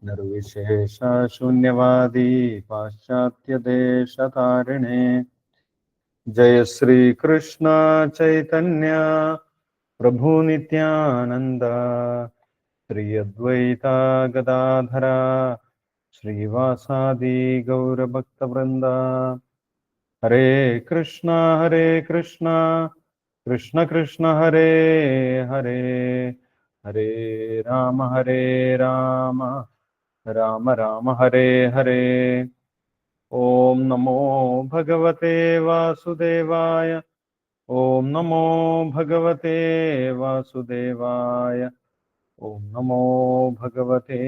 നിർവിശേഷ ശൂന്യവാദി പാശ്ചാത്യദേശതാരിണേ ജയ ശ്രീകൃഷ്ണ ചൈതന്യ പ്രഭു നിത്യാനന്ദ ശ്രീ അദ്വൈത ഗദാധര ശ്രീവാസാദി ഗൗരഭക്തവൃന്ദ. ഹരേ കൃഷ്ണ കൃഷ്ണ കൃഷ്ണ ഹരേ ഹരേ, ഹരേ രാമ രാമ രാമ ഹരേ ഹരേ. ഓം നമോ ഭഗവതേ വാസുദേവായ. ഓം നമോ ഭഗവതേ വാസുദേവായ. ഓം നമോ ഭഗവതേ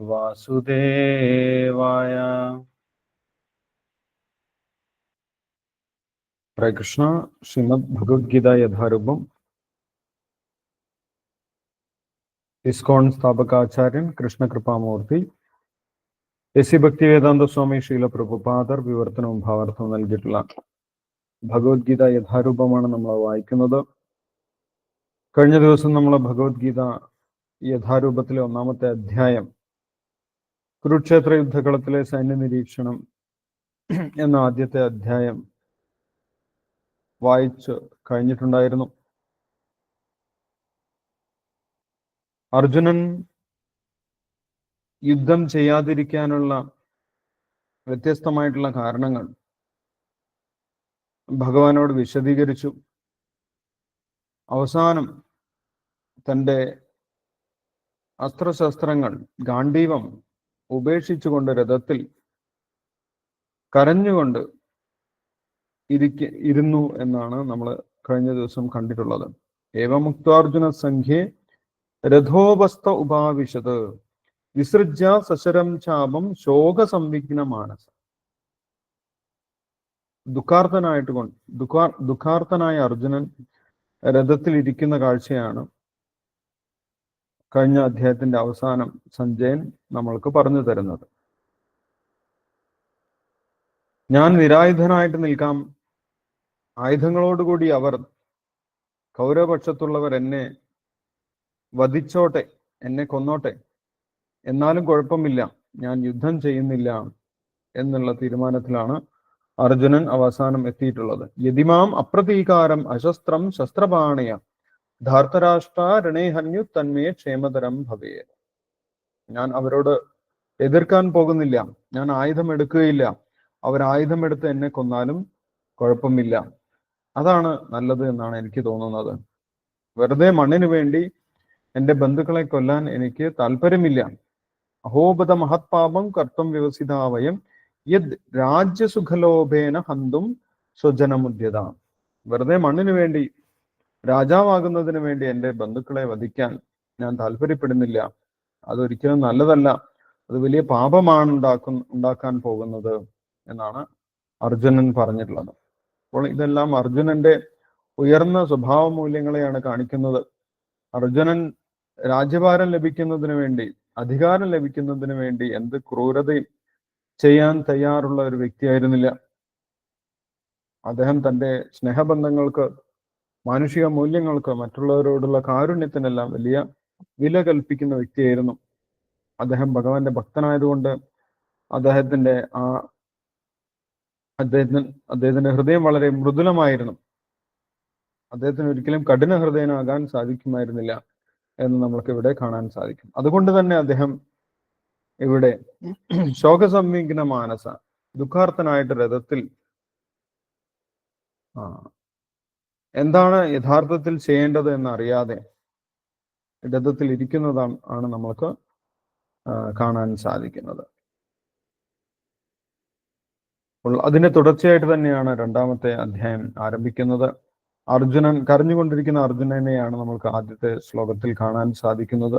വാസുദേവായ. ഹരേ കൃഷ്ണ. ശ്രീമദ് ഭഗവത്ഗീത യഥാരൂപം. ഇസ്കോൺ സ്ഥാപകാചാര്യൻ കൃഷ്ണകൃപാമൂർത്തി എസ് സി ഭക്തിവേദാന്ത സ്വാമി ശീല പ്രഭുപാദർ വിവർത്തനവും ഭാവാർത്ഥവും നൽകിയിട്ടുള്ള ഭഗവത്ഗീത യഥാരൂപമാണ് നമ്മൾ വായിക്കുന്നത്. കഴിഞ്ഞ ദിവസം നമ്മൾ ഭഗവത്ഗീത യഥാരൂപത്തിലെ 1-ാമത്തെ അധ്യായം കുരുക്ഷേത്ര യുദ്ധകളത്തിലെ സൈന്യ നിരീക്ഷണം എന്ന ആദ്യത്തെ അധ്യായം വായിച്ച് കഴിഞ്ഞിട്ടുണ്ടായിരുന്നു. അർജുനൻ യുദ്ധം ചെയ്യാതിരിക്കാനുള്ള വ്യത്യസ്തമായിട്ടുള്ള കാരണങ്ങൾ ഭഗവാനോട് വിശദീകരിച്ചു. അവസാനം തൻ്റെ അസ്ത്രശസ്ത്രങ്ങൾ ഗാണ്ഡീവം ഉപേക്ഷിച്ചുകൊണ്ട് രഥത്തിൽ കരഞ്ഞുകൊണ്ട് ഇരുന്നു എന്നാണ് നമ്മൾ കഴിഞ്ഞ ദിവസം കണ്ടിട്ടുള്ളത്. ഏവമുക്താർജുന സംഖ്യേ രഥോപസ്ഥ ഉപാവിശത് വിസൃജ്യ സശരം ചാപം ശോക സംവിഘ്ന മാനസ. ദുഃഖാർത്ഥനായ അർജുനൻ രഥത്തിൽ ഇരിക്കുന്ന കാഴ്ചയാണ് കഴിഞ്ഞ അധ്യായത്തിന്റെ അവസാനം സഞ്ജയൻ നമ്മൾക്ക് പറഞ്ഞു തരുന്നത്. ഞാൻ നിരായുധനായിട്ട് നിൽക്കാം, ആയുധങ്ങളോടുകൂടി അവർ കൗരവപക്ഷത്തുള്ളവർ എന്നെ വധിച്ചോട്ടെ, എന്നെ കൊന്നോട്ടെ, എന്നാലും കുഴപ്പമില്ല, ഞാൻ യുദ്ധം ചെയ്യുന്നില്ല എന്നുള്ള തീരുമാനത്തിലാണ് അർജുനൻ അവസാനം എത്തിയിട്ടുള്ളത്. യതിമാം അപ്രതീകാരം അശസ്ത്രം ശസ്ത്രപാണയ ധാർത്തരാഷ്ട്ര രണേഹന്യു തന്മേ ക്ഷേമതരം ഭവേ. ഞാൻ അവരോട് എതിർക്കാൻ പോകുന്നില്ല, ഞാൻ ആയുധം എടുക്കുകയില്ല, അവരായുധമെടുത്ത് എന്നെ കൊന്നാലും കുഴപ്പമില്ല, അതാണ് നല്ലത് എന്നാണ് എനിക്ക് തോന്നുന്നത്. വെറുതെ മണ്ണിനു വേണ്ടി എൻ്റെ ബന്ധുക്കളെ കൊല്ലാൻ എനിക്ക് താല്പര്യമില്ല. അഹോബത മഹത്പാപം കർത്തം വ്യവസിതാവയം യദ് രാജ്യസുഖലോഭേന ഹന്തും സ്വജനമുദ്യത. വെറുതെ മണ്ണിനു വേണ്ടി, രാജാവാകുന്നതിന് വേണ്ടി എൻ്റെ ബന്ധുക്കളെ വധിക്കാൻ ഞാൻ താല്പര്യപ്പെടുന്നില്ല. അതൊരിക്കലും നല്ലതല്ല, അത് വലിയ പാപമാണ് ഉണ്ടാക്കാൻ പോകുന്നത് എന്നാണ് അർജുനൻ പറഞ്ഞിട്ടുള്ളത്. അപ്പോൾ ഇതെല്ലാം അർജുനന്റെ ഉയർന്ന സ്വഭാവ മൂല്യങ്ങളെയാണ് കാണിക്കുന്നത്. അർജുനൻ രാജ്യഭാരം ലഭിക്കുന്നതിന് വേണ്ടി, അധികാരം ലഭിക്കുന്നതിന് വേണ്ടി എന്ത് ക്രൂരതയും ചെയ്യാൻ തയ്യാറുള്ള ഒരു വ്യക്തിയായിരുന്നില്ല. അദ്ദേഹം തൻ്റെ സ്നേഹബന്ധങ്ങൾക്ക്, മാനുഷിക മൂല്യങ്ങൾക്ക്, മറ്റുള്ളവരോടുള്ള കാരുണ്യത്തിനെല്ലാം വലിയ വില കൽപ്പിക്കുന്ന വ്യക്തിയായിരുന്നു. അദ്ദേഹം ഭഗവാന്റെ ഭക്തനായതുകൊണ്ട് അദ്ദേഹത്തിന്റെ ഹൃദയം വളരെ മൃദുലമായിരുന്നു. അദ്ദേഹത്തിന് ഒരിക്കലും കഠിന ഹൃദയനാകാൻ സാധിക്കുമായിരുന്നില്ല എന്ന് നമ്മൾക്ക് ഇവിടെ കാണാൻ സാധിക്കും. അതുകൊണ്ട് തന്നെ അദ്ദേഹം ഇവിടെ ശോകസംവിഘ്ന മാനസ, ദുഃഖാർത്ഥനായിട്ട് രഥത്തിൽ എന്താണ് യഥാർത്ഥത്തിൽ ചെയ്യേണ്ടത് എന്നറിയാതെ രഥത്തിൽ ഇരിക്കുന്നതാണ് നമ്മൾക്ക് കാണാൻ സാധിക്കുന്നത്. അപ്പോൾ അതിന്റെ തുടർച്ചയായിട്ട് തന്നെയാണ് 2-ാമത്തെ അധ്യായം ആരംഭിക്കുന്നത്. അർജുനൻ, കരഞ്ഞുകൊണ്ടിരിക്കുന്ന അർജുനനെയാണ് നമ്മൾക്ക് ആദ്യത്തെ ശ്ലോകത്തിൽ കാണാൻ സാധിക്കുന്നത്.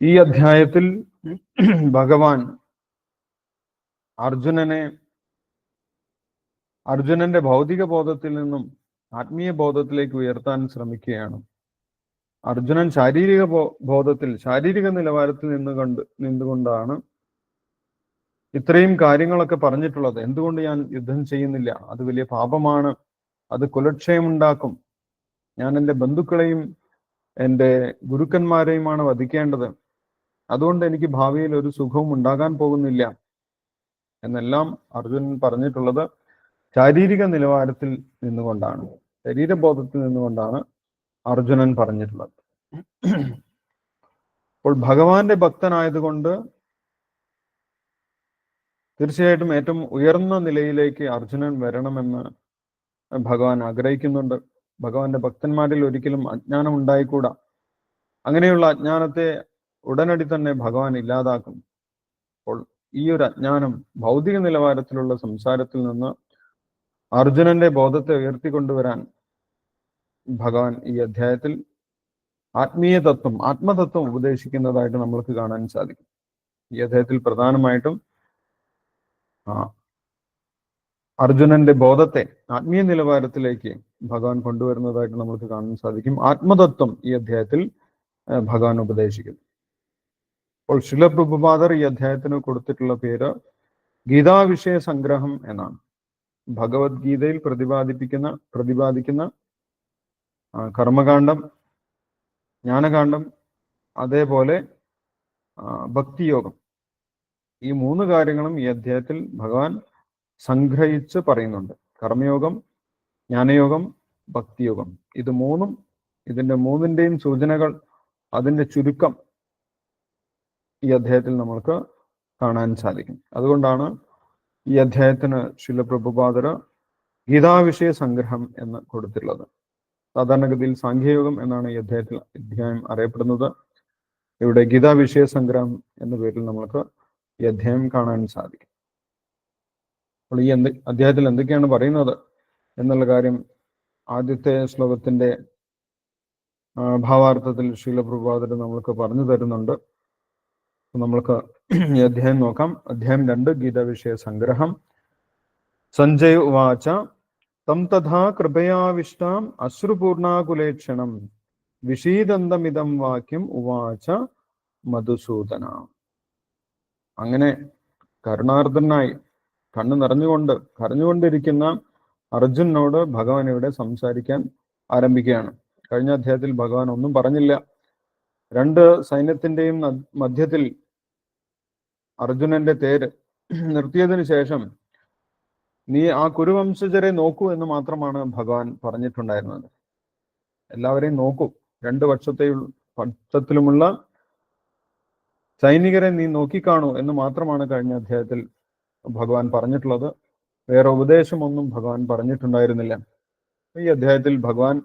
ഈ അധ്യായത്തിൽ ഭഗവാൻ അർജുനന്റെ ഭൗതിക ബോധത്തിൽ നിന്നും ആത്മീയ ബോധത്തിലേക്ക് ഉയർത്താൻ ശ്രമിക്കുകയാണ്. അർജുനൻ ശാരീരിക നിലവാരത്തിൽ നിന്നുകൊണ്ടാണ് ഇത്രയും കാര്യങ്ങളൊക്കെ പറഞ്ഞിട്ടുള്ളത്. എന്തുകൊണ്ട് ഞാൻ യുദ്ധം ചെയ്യുന്നില്ല, അത് വലിയ പാപമാണ്, അത് കുലക്ഷയമുണ്ടാക്കും, ഞാൻ എൻ്റെ ബന്ധുക്കളെയും എൻ്റെ ഗുരുക്കന്മാരെയുമാണ് വധിക്കേണ്ടത്, അതുകൊണ്ട് എനിക്ക് ഭാവിയിൽ ഒരു സുഖവും ഉണ്ടാകാൻ പോകുന്നില്ല എന്നെല്ലാം അർജുനൻ പറഞ്ഞിട്ടുള്ളത് ശാരീരിക നിലവാരത്തിൽ നിന്നുകൊണ്ടാണ്, ശരീരബോധത്തിൽ നിന്നുകൊണ്ടാണ് അർജുനൻ പറഞ്ഞിട്ടുള്ളത്. അപ്പോൾ ഭഗവാന്റെ ഭക്തനായതുകൊണ്ട് തീർച്ചയായിട്ടും ഏറ്റവും ഉയർന്ന നിലയിലേക്ക് അർജുനൻ വരണമെന്ന് ഭഗവാൻ ആഗ്രഹിക്കുന്നുണ്ട്. ഭഗവാന്റെ ഭക്തന്മാരിൽ ഒരിക്കലും അജ്ഞാനം ഉണ്ടായിക്കൂടാ. അങ്ങനെയുള്ള അജ്ഞാനത്തെ ഉടനടി തന്നെ ഭഗവാൻ ഇല്ലാതാക്കും. അപ്പോൾ ഈ ഒരു അജ്ഞാനം ഭൗതിക നിലവാരത്തിലുള്ള സംസാരത്തിൽ നിന്ന് അർജുനന്റെ ബോധത്തെ ഉയർത്തിക്കൊണ്ടുവരാൻ ഭഗവാൻ ഈ അധ്യായത്തിൽ ആത്മതത്വം ഉപദേശിക്കുന്നതായിട്ട് നമ്മൾക്ക് കാണാൻ സാധിക്കും. ഈ അധ്യായത്തിൽ പ്രധാനമായിട്ടും അർജുനന്റെ ബോധത്തെ ആത്മീയ നിലവാരത്തിലേക്ക് ഭഗവാൻ കൊണ്ടുവരുന്നതായിട്ട് നമുക്ക് കാണാൻ സാധിക്കും. ആത്മതത്വം ഈ അധ്യായത്തിൽ ഭഗവാൻ ഉപദേശിക്കുന്നു. അപ്പോൾ ശില പ്രഭുപാദർ ഈ അധ്യായത്തിന് കൊടുത്തിട്ടുള്ള പേര് ഗീതാവിഷയ സംഗ്രഹം എന്നാണ്. ഭഗവത്ഗീതയിൽ പ്രതിപാദിക്കുന്ന കർമ്മകാന്ഡം, ജ്ഞാനകാന്ഡം, അതേപോലെ ഭക്തിയോഗം, ഈ 3 കാര്യങ്ങളും ഈ അധ്യായത്തിൽ ഭഗവാൻ സംഗ്രഹിച്ച് പറയുന്നുണ്ട്. കർമ്മയോഗം, ജ്ഞാനയോഗം, ഭക്തിയോഗം, ഇതിന്റെ മൂന്നിന്റെയും സൂചനകൾ, അതിന്റെ ചുരുക്കം ഈ അധ്യായത്തിൽ നമ്മൾക്ക് കാണാൻ സാധിക്കും. അതുകൊണ്ടാണ് ഈ അധ്യായത്തിന് ശില പ്രഭുപാദർ ഗീതാവിഷയ സംഗ്രഹം എന്ന് കൊടുത്തിട്ടുള്ളത്. സാധാരണഗതിയിൽ സാഖ്യയോഗം എന്നാണ് ഈ അധ്യായം അറിയപ്പെടുന്നത്. ഇവിടെ ഗീതാവിഷയ സംഗ്രഹം എന്ന പേരിൽ നമ്മൾക്ക് ഈ അധ്യായം കാണാൻ സാധിക്കും. അപ്പോൾ ഈ അധ്യായത്തിൽ എന്തൊക്കെയാണ് പറയുന്നത് എന്നുള്ള കാര്യം ആദ്യത്തെ ശ്ലോകത്തിന്റെ ഭാവാർത്ഥത്തിൽ ശീല പ്രഭുപാദർ നമ്മൾക്ക് പറഞ്ഞു തരുന്നുണ്ട്. നമ്മൾക്ക് ഈ അധ്യായം നോക്കാം. അധ്യായം 2, ഗീതാവിഷയ സംഗ്രഹം. സഞ്ജയ ഉവാച തം തഥാ കൃപയാവിഷ്ടാം അശ്രുപൂർണാകുലേക്ഷണം വിഷീദന്തമിതം വാക്യം ഉവാച മധുസൂദന. അങ്ങനെ കരുണാർദ്ദനായി കണ്ണു കരഞ്ഞുകൊണ്ടിരിക്കുന്ന അർജുനനോട് ഭഗവാൻ ഇവിടെ സംസാരിക്കാൻ ആരംഭിക്കുകയാണ്. കഴിഞ്ഞ അധ്യായത്തിൽ ഭഗവാൻ ഒന്നും പറഞ്ഞില്ല. 2 സൈന്യത്തിന്റെയും മധ്യത്തിൽ അർജുനന്റെ തേര് നിർത്തിയതിനു ശേഷം നീ ആ കുരുവംശജരെ നോക്കൂ എന്ന് മാത്രമാണ് ഭഗവാൻ പറഞ്ഞിട്ടുണ്ടായിരുന്നത്. എല്ലാവരെയും നോക്കൂ, 2 പക്ഷത്തിലുമുള്ള സൈനികരെ നീ നോക്കിക്കാണൂ എന്ന് മാത്രമാണ് കഴിഞ്ഞ അധ്യായത്തിൽ ഭഗവാൻ പറഞ്ഞിട്ടുള്ളത്. വേറെ ഉപദേശമൊന്നും ഭഗവാൻ പറഞ്ഞിട്ടുണ്ടായിരുന്നില്ല. ഈ അധ്യായത്തിൽ ഭഗവാൻ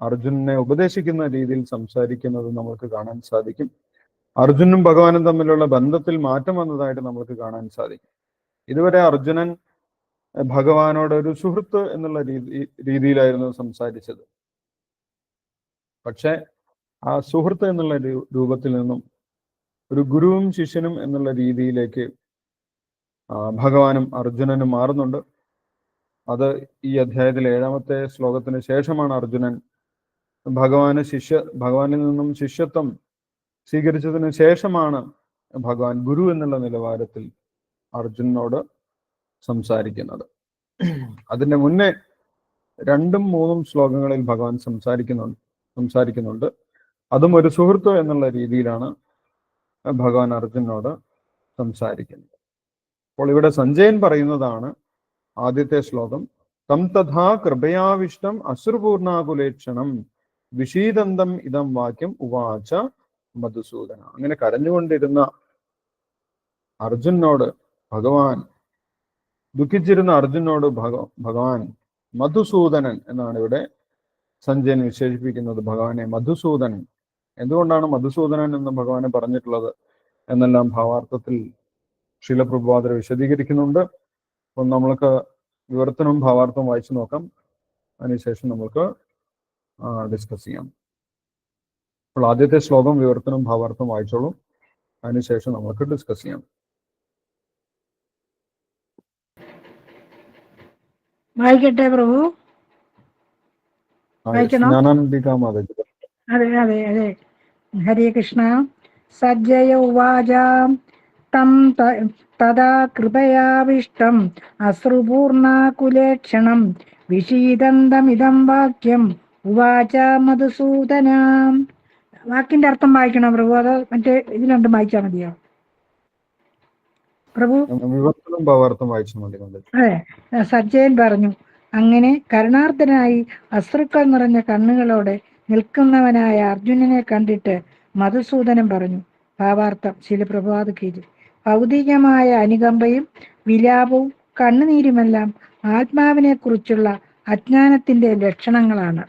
അർജുനനെ ഉപദേശിക്കുന്ന രീതിയിൽ സംസാരിക്കുന്നത് നമുക്ക് കാണാൻ സാധിക്കും. അർജുനും ഭഗവാനും തമ്മിലുള്ള ബന്ധത്തിൽ മാറ്റം വന്നതായിട്ട് നമുക്ക് കാണാൻ സാധിക്കും. ഇതുവരെ അർജുനൻ ഭഗവാനോട് ഒരു സുഹൃത്ത് എന്നുള്ള രീതിയിലായിരുന്നു സംസാരിച്ചത്. പക്ഷെ ആ സുഹൃത്ത് എന്നുള്ള രൂപത്തിൽ നിന്നും ഒരു ഗുരുവും ശിഷ്യനും എന്നുള്ള രീതിയിലേക്ക് ഭഗവാനും അർജുനനും മാറുന്നുണ്ട്. അത് ഈ അധ്യായത്തിലെ 7ാമത്തെ ശ്ലോകത്തിന് ശേഷമാണ് അർജുനൻ ഭഗവാനിൽ നിന്നും ശിഷ്യത്വം സ്വീകരിച്ചതിന് ശേഷമാണ് ഭഗവാൻ ഗുരു എന്നുള്ള നിലവാരത്തിൽ അർജുനനോട് സംസാരിക്കുന്നത്. അതിന്റെ മുന്നേ 2ഉം 3ഉം ശ്ലോകങ്ങളിൽ ഭഗവാൻ സംസാരിക്കുന്നുണ്ട്. അതും ഒരു സുഹൃത്ത് എന്നുള്ള രീതിയിലാണ് ഭഗവാൻ അർജുനനോട് സംസാരിക്കുന്നത്. അപ്പോൾ ഇവിടെ സഞ്ജയൻ പറയുന്നതാണ് ആദ്യത്തെ ശ്ലോകം. തം തഥാ കൃപയാവിഷ്ടം അശ്രുപൂർണാകുലേക്ഷണം വിഷീദന്തം ഇതം വാക്യം ഉവാച മധുസൂദന. അങ്ങനെ കരഞ്ഞുകൊണ്ടിരുന്ന അർജുനനോട് ദുഃഖിച്ചിരുന്ന അർജുനനോട് ഭഗവാൻ മധുസൂദനൻ എന്നാണ് ഇവിടെ സഞ്ജയൻ വിശേഷിപ്പിക്കുന്നത്. ഭഗവാനെ മധുസൂദനൻ. എന്തുകൊണ്ടാണ് മധുസൂദനൻ എന്ന് ഭഗവാനെ പറഞ്ഞിട്ടുള്ളത് എന്നെല്ലാം ഭാവാർത്ഥത്തിൽ ശീല പ്രഭുപാദർ വിശദീകരിക്കുന്നുണ്ട്. അപ്പം നമ്മൾക്ക് വിവർത്തനവും ഭാവാർത്ഥവും വായിച്ചു നോക്കാം. അതിനുശേഷം നമുക്ക് ഡിസ്കസ് ചെയ്യാം. അപ്പോൾ ആദ്യത്തെ ശ്ലോകം വിവർത്തനവും ഭാവാർത്ഥവും വായിച്ചോളൂ. അതിനുശേഷം നമുക്ക് ഡിസ്കസ് ചെയ്യാം. വായിക്കട്ടെ പ്രഭു? അതെ അതെ അതെ. ഹരേ കൃഷ്ണ. സജ്ജയ ഉവാച തം തദാ കൃപയാവിഷ്ടം അശ്രുപൂർണാകുലേക്ഷണം വിഷീദന്തമിദം വാക്യം ഉവാച മധുസൂദന. വാക്കിന്റെ അർത്ഥം വായിക്കണോ പ്രഭു, അതോ മറ്റേ ഇത് രണ്ടും വായിച്ചാൽ മതിയോ പ്രഭു? വിവർത്തനം ഭാവാർത്ഥം വായിച്ചാൽ മതി. അതെ, സജ്ജയൻ പറഞ്ഞു, അങ്ങനെ കരുണാർദ്ദനായി അശ്രുക്കൾ നിറഞ്ഞ കണ്ണുകളോടെ നിൽക്കുന്നവനായ അർജുനനെ കണ്ടിട്ട് മധുസൂദനൻ പറഞ്ഞു. ഭാവാർത്ഥം ശില പ്രഭാത് കീഴ്. ഭൗതികമായ അനുകമ്പയും വിലാപവും കണ്ണുനീരുമെല്ലാം ആത്മാവിനെ കുറിച്ചുള്ള അജ്ഞാനത്തിന്റെ ലക്ഷണങ്ങളാണ്.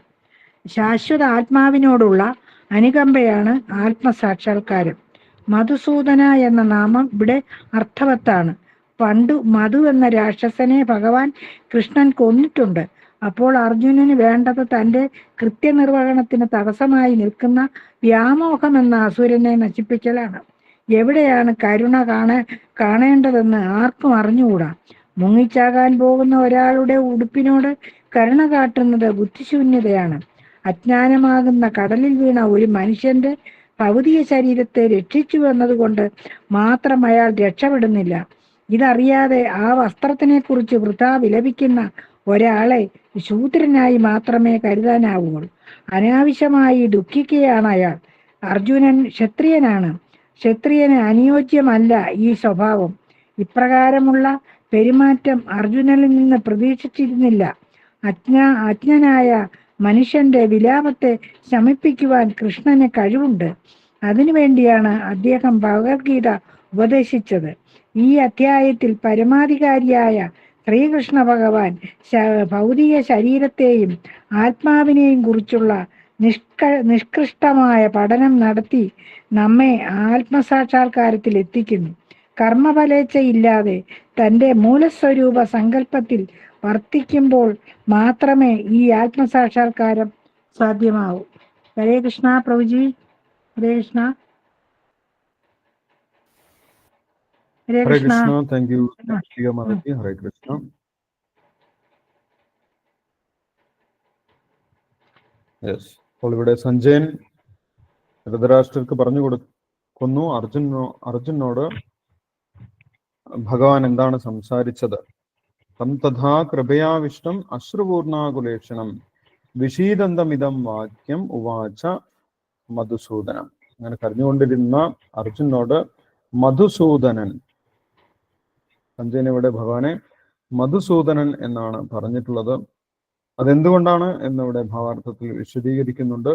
ശാശ്വത ആത്മാവിനോടുള്ള അനുകമ്പയാണ് ആത്മസാക്ഷാത്കാരം. മധുസൂദന എന്ന നാമം ഇവിടെ അർത്ഥവത്താണ്. പണ്ടു മധു എന്ന രാക്ഷസനെ ഭഗവാൻ കൃഷ്ണൻ കൊന്നിട്ടുണ്ട്. അപ്പോൾ അർജുനന് വേണ്ടത് തൻ്റെ കൃത്യനിർവഹണത്തിന് തടസ്സമായി നിൽക്കുന്ന വ്യാമോഹം എന്ന അസുരനെ നശിപ്പിക്കലാണ്. എവിടെയാണ് കരുണ കാണേണ്ടതെന്ന് ആർക്കും അറിഞ്ഞുകൂടാ. മുങ്ങിച്ചാകാൻ പോകുന്ന ഒരാളുടെ ഉടുപ്പിനോട് കരുണ കാട്ടുന്നത് ബുദ്ധിശൂന്യതയാണ്. അജ്ഞാനമാകുന്ന കടലിൽ വീണ ഒരു മനുഷ്യന്റെ ഭൗതിക ശരീരത്തെ രക്ഷിച്ചു എന്നതുകൊണ്ട് മാത്രം അയാൾ രക്ഷപ്പെടുന്നില്ല. ഇതറിയാതെ ആ വസ്ത്രത്തിനെ കുറിച്ച് വൃഥാ വിലപിക്കുന്ന ഒരാളെ ശൂദ്രനായി മാത്രമേ കരുതാനാവുള്ളൂ. അനാവശ്യമായി ദുഃഖിക്കുകയാണ് അയാൾ. അർജുനൻ ക്ഷത്രിയനാണ്. ക്ഷത്രിയന് അനുയോജ്യമല്ല ഈ സ്വഭാവം. ഇപ്രകാരമുള്ള പെരുമാറ്റം അർജുനനിൽ നിന്ന് പ്രതീക്ഷിച്ചിരുന്നില്ല. അജ്ഞനായ മനുഷ്യന്റെ വിലാപത്തെ ശമിപ്പിക്കുവാൻ കൃഷ്ണന് കഴിവുണ്ട്. അതിനുവേണ്ടിയാണ് അദ്ദേഹം ഭഗവത്ഗീത ഉപദേശിച്ചത്. ഈ അധ്യായത്തിൽ പരമാധികാരിയായ ശ്രീകൃഷ്ണ ഭഗവാൻ ഭൗതിക ശരീരത്തെയും ആത്മാവിനെയും കുറിച്ചുള്ള നിഷ്കൃഷ്ടമായ പഠനം നടത്തി നമ്മെ ആത്മസാക്ഷാത്കാരത്തിൽ എത്തിക്കുന്നു. കർമ്മഫലേച്ഛയില്ലാതെ തൻ്റെ മൂലസ്വരൂപ സങ്കല്പത്തിൽ വർത്തിക്കുമ്പോൾ മാത്രമേ ഈ ആത്മസാക്ഷാത്കാരം സാധ്യമാവൂ. Hare Krishna Prabhuji. Hare Krishna. Hare Hare Krishna. Krishna. Thank you Mataji. Hare Krishna. Yes, അപ്പോൾ ഇവിടെ സഞ്ജയൻ ധൃതരാഷ്ട്രർക്ക് പറഞ്ഞു കൊടുക്കുന്നു അർജുനോട് ഭഗവാൻ എന്താണ് സംസാരിച്ചത്. തം തഥാ കൃപയാവിഷ്ടം അശ്രുപൂർണാകുലേക്ഷണം വിഷീദന്തമിതം വാക്യം ഉവാച മധുസൂദനം. അങ്ങനെ കരഞ്ഞുകൊണ്ടിരുന്ന അർജുനോട് മധുസൂദനൻ, സഞ്ജയൻ ഇവിടെ ഭഗവാനെ മധുസൂദനൻ എന്നാണ് പറഞ്ഞിട്ടുള്ളത്. അതെന്തുകൊണ്ടാണ് എന്നിവിടെ ഭാവാർത്ഥത്തിൽ വിശദീകരിക്കുന്നുണ്ട്.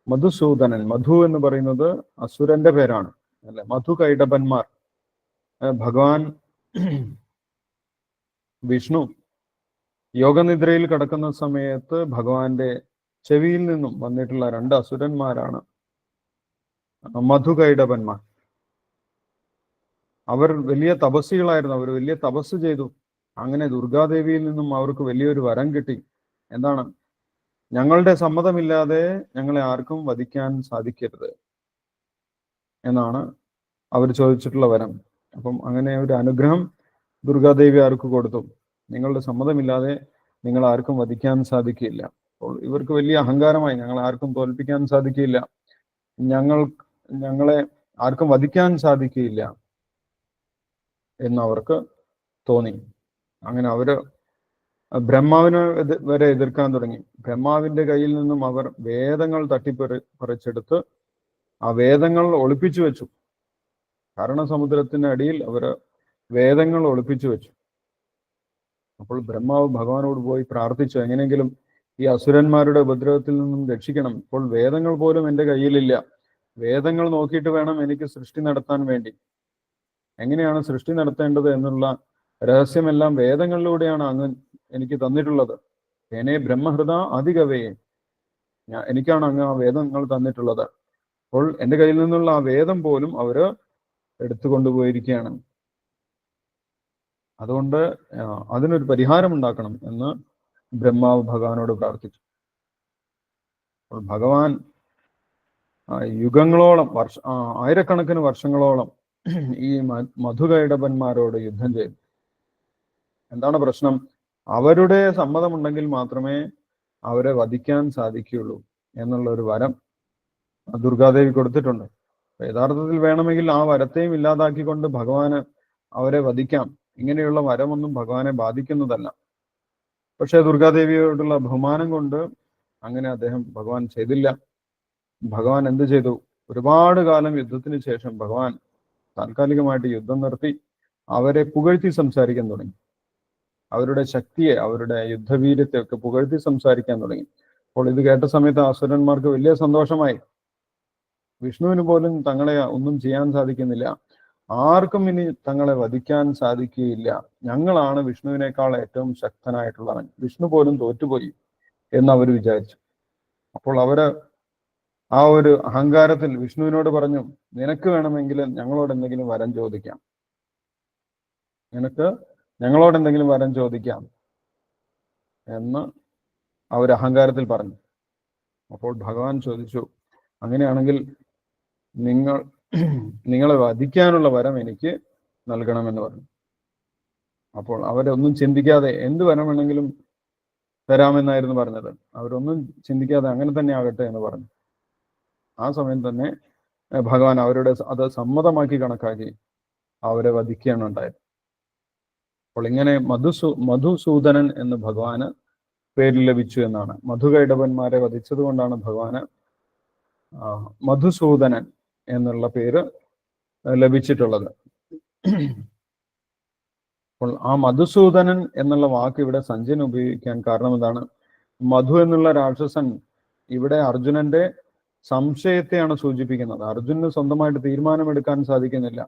മധുസൂദനൻ, മധു എന്ന് പറയുന്നത് അസുരന്റെ പേരാണ് അല്ലെ. മധു കൈടഭന്മാർ. ഭഗവാൻ വിഷ്ണു യോഗനിദ്രയിൽ കിടക്കുന്ന സമയത്ത് ഭഗവാന്റെ ചെവിയിൽ നിന്നും വന്നിട്ടുള്ള 2 അസുരന്മാരാണ് മധുകൈടഭന്മാർ. അവർ വലിയ തപസ്സികളായിരുന്നു. അവർ വലിയ തപസ് ചെയ്തു. അങ്ങനെ ദുർഗാദേവിയിൽ നിന്നും അവർക്ക് വലിയൊരു വരം കിട്ടി. എന്താണ്? ഞങ്ങളുടെ സമ്മതമില്ലാതെ ഞങ്ങളെ ആർക്കും വധിക്കാൻ സാധിക്കരുത് എന്നാണ് അവർ ചോദിച്ചിട്ടുള്ള വരം. അപ്പം അങ്ങനെ ഒരു അനുഗ്രഹം ദുർഗാദേവി ആർക്ക് കൊടുത്തു? നിങ്ങളുടെ സമ്മതമില്ലാതെ നിങ്ങൾ ആർക്കും വധിക്കാൻ സാധിക്കില്ല. അപ്പോൾ ഇവർക്ക് വലിയ അഹങ്കാരമായി, ഞങ്ങൾ ആർക്കും തോൽപ്പിക്കാൻ സാധിക്കില്ല, ഞങ്ങളെ ആർക്കും വധിക്കാൻ സാധിക്കില്ല എന്നവർക്ക് തോന്നി. അങ്ങനെ അവര് ബ്രഹ്മാവിനെ വരെ എതിർക്കാൻ തുടങ്ങി. ബ്രഹ്മാവിന്റെ കയ്യിൽ നിന്നും അവർ വേദങ്ങൾ തട്ടിപ്പറിച്ചെടുത്ത് ആ വേദങ്ങൾ ഒളിപ്പിച്ചു വെച്ചു. കാരണസമുദ്രത്തിന്റെ അടിയിൽ അവര് വേദങ്ങൾ ഒളിപ്പിച്ചു വെച്ചു. അപ്പോൾ ബ്രഹ്മാവ് ഭഗവാനോട് പോയി പ്രാർത്ഥിച്ചു, എങ്ങനെയെങ്കിലും ഈ അസുരന്മാരുടെ ഉപദ്രവത്തിൽ നിന്നും രക്ഷിക്കണം. ഇപ്പോൾ വേദങ്ങൾ പോലും എൻ്റെ കയ്യിലില്ല. വേദങ്ങൾ നോക്കിയിട്ട് വേണം എനിക്ക് സൃഷ്ടി നടത്താൻ വേണ്ടി. എങ്ങനെയാണ് സൃഷ്ടി നടത്തേണ്ടത് എന്നുള്ള രഹസ്യമെല്ലാം വേദങ്ങളിലൂടെയാണ് അങ്ങ് എനിക്ക് തന്നിട്ടുള്ളത്. ഏനെ ബ്രഹ്മഹൃദ അധികവയെ, എനിക്കാണ് അങ്ങ് ആ വേദങ്ങൾ തന്നിട്ടുള്ളത്. അപ്പോൾ എൻ്റെ കയ്യിൽ നിന്നുള്ള ആ വേദം പോലും അവര് എടുത്തുകൊണ്ടുപോയിരിക്കുകയാണ്. അതുകൊണ്ട് അതിനൊരു പരിഹാരം ഉണ്ടാക്കണം എന്ന് ബ്രഹ്മാവ് ഭഗവാനോട് പ്രാർത്ഥിച്ചു. അപ്പോൾ ഭഗവാൻ യുഗങ്ങളോളം ആയിരക്കണക്കിന് വർഷങ്ങളോളം ഈ മധുകൈടഭന്മാരോട് യുദ്ധം ചെയ്തു. എന്താണ് പ്രശ്നം? അവരുടെ സമ്മതമുണ്ടെങ്കിൽ മാത്രമേ അവരെ വധിക്കാൻ സാധിക്കുകയുള്ളൂ എന്നുള്ള ഒരു വരം ദുർഗാദേവി കൊടുത്തിട്ടുണ്ട്. യഥാർത്ഥത്തിൽ വേണമെങ്കിൽ ആ വരത്തെയും ഇല്ലാതാക്കിക്കൊണ്ട് ഭഗവാന് അവരെ വധിക്കാം. ഇങ്ങനെയുള്ള വരമൊന്നും ഭഗവാനെ ബാധിക്കുന്നതല്ല. പക്ഷെ ദുർഗാദേവിയോടുള്ള ബഹുമാനം കൊണ്ട് അങ്ങനെ ഭഗവാൻ ചെയ്തില്ല. ഭഗവാൻ എന്ത് ചെയ്തു? ഒരുപാട് കാലം യുദ്ധത്തിന് ശേഷം ഭഗവാൻ താൽക്കാലികമായിട്ട് യുദ്ധം നിർത്തി അവരെ പുകഴ്ത്തി സംസാരിക്കാൻ തുടങ്ങി. അവരുടെ ശക്തിയെ, അവരുടെ യുദ്ധവീര്യത്തെ ഒക്കെ പുകഴ്ത്തി സംസാരിക്കാൻ തുടങ്ങി. അപ്പോൾ ഇത് കേട്ട സമയത്ത് അസുരന്മാർക്ക് വലിയ സന്തോഷമായി. വിഷ്ണുവിന് പോലും തങ്ങളെ ഒന്നും ചെയ്യാൻ സാധിക്കുന്നില്ല, ആർക്കും ഇനി തങ്ങളെ വധിക്കാൻ സാധിക്കുകയില്ല, ഞങ്ങളാണ് വിഷ്ണുവിനേക്കാൾ ഏറ്റവും ശക്തനായിട്ടുള്ളവൻ, വിഷ്ണു പോലും തോറ്റുപോയി എന്ന് അവർ വിചാരിച്ചു. അപ്പോൾ അവര് ആ ഒരു അഹങ്കാരത്തിൽ വിഷ്ണുവിനോട് പറഞ്ഞു, നിനക്ക് വേണമെങ്കിൽ ഞങ്ങളോട് എന്തെങ്കിലും വരം ചോദിക്കാം, നിനക്ക് ഞങ്ങളോട് എന്തെങ്കിലും വരം ചോദിക്കാം എന്ന് അവർ അഹങ്കാരത്തിൽ പറഞ്ഞു. അപ്പോൾ ഭഗവാൻ ചോദിച്ചു, അങ്ങനെയാണെങ്കിൽ നിങ്ങളെ വധിക്കാനുള്ള വരം എനിക്ക് നൽകണമെന്ന് പറഞ്ഞു. അപ്പോൾ അവരൊന്നും ചിന്തിക്കാതെ എന്ത് വരം വേണമെങ്കിലും തരാമെന്നായിരുന്നു പറഞ്ഞത്. അവരൊന്നും ചിന്തിക്കാതെ അങ്ങനെ തന്നെ ആകട്ടെ എന്ന് പറഞ്ഞു. ആ സമയം തന്നെ ഭഗവാൻ അവരുടെ അത് സമ്മതമാക്കി കണക്കാക്കി അവരെ വധിക്കുകയാണ് ഉണ്ടായത്. അപ്പോൾ ഇങ്ങനെ മധുസൂദനൻ എന്ന് ഭഗവാന് പേര് ലഭിച്ചു എന്നാണ്. മധുകൈടവന്മാരെ വധിച്ചത് കൊണ്ടാണ് ഭഗവാന് മധുസൂദനൻ എന്നുള്ള പേര് ലഭിച്ചിട്ടുള്ളത്. അപ്പോൾ ആ മധുസൂദനൻ എന്നുള്ള വാക്ക് ഇവിടെ സഞ്ജയൻ ഉപയോഗിക്കാൻ കാരണം എന്താണ്? മധു എന്നുള്ള രാക്ഷസൻ ഇവിടെ അർജുനന്റെ സംശയത്തെയാണ് സൂചിപ്പിക്കുന്നത്. അർജുനന് സ്വന്തമായിട്ട് തീരുമാനമെടുക്കാൻ സാധിക്കുന്നില്ല.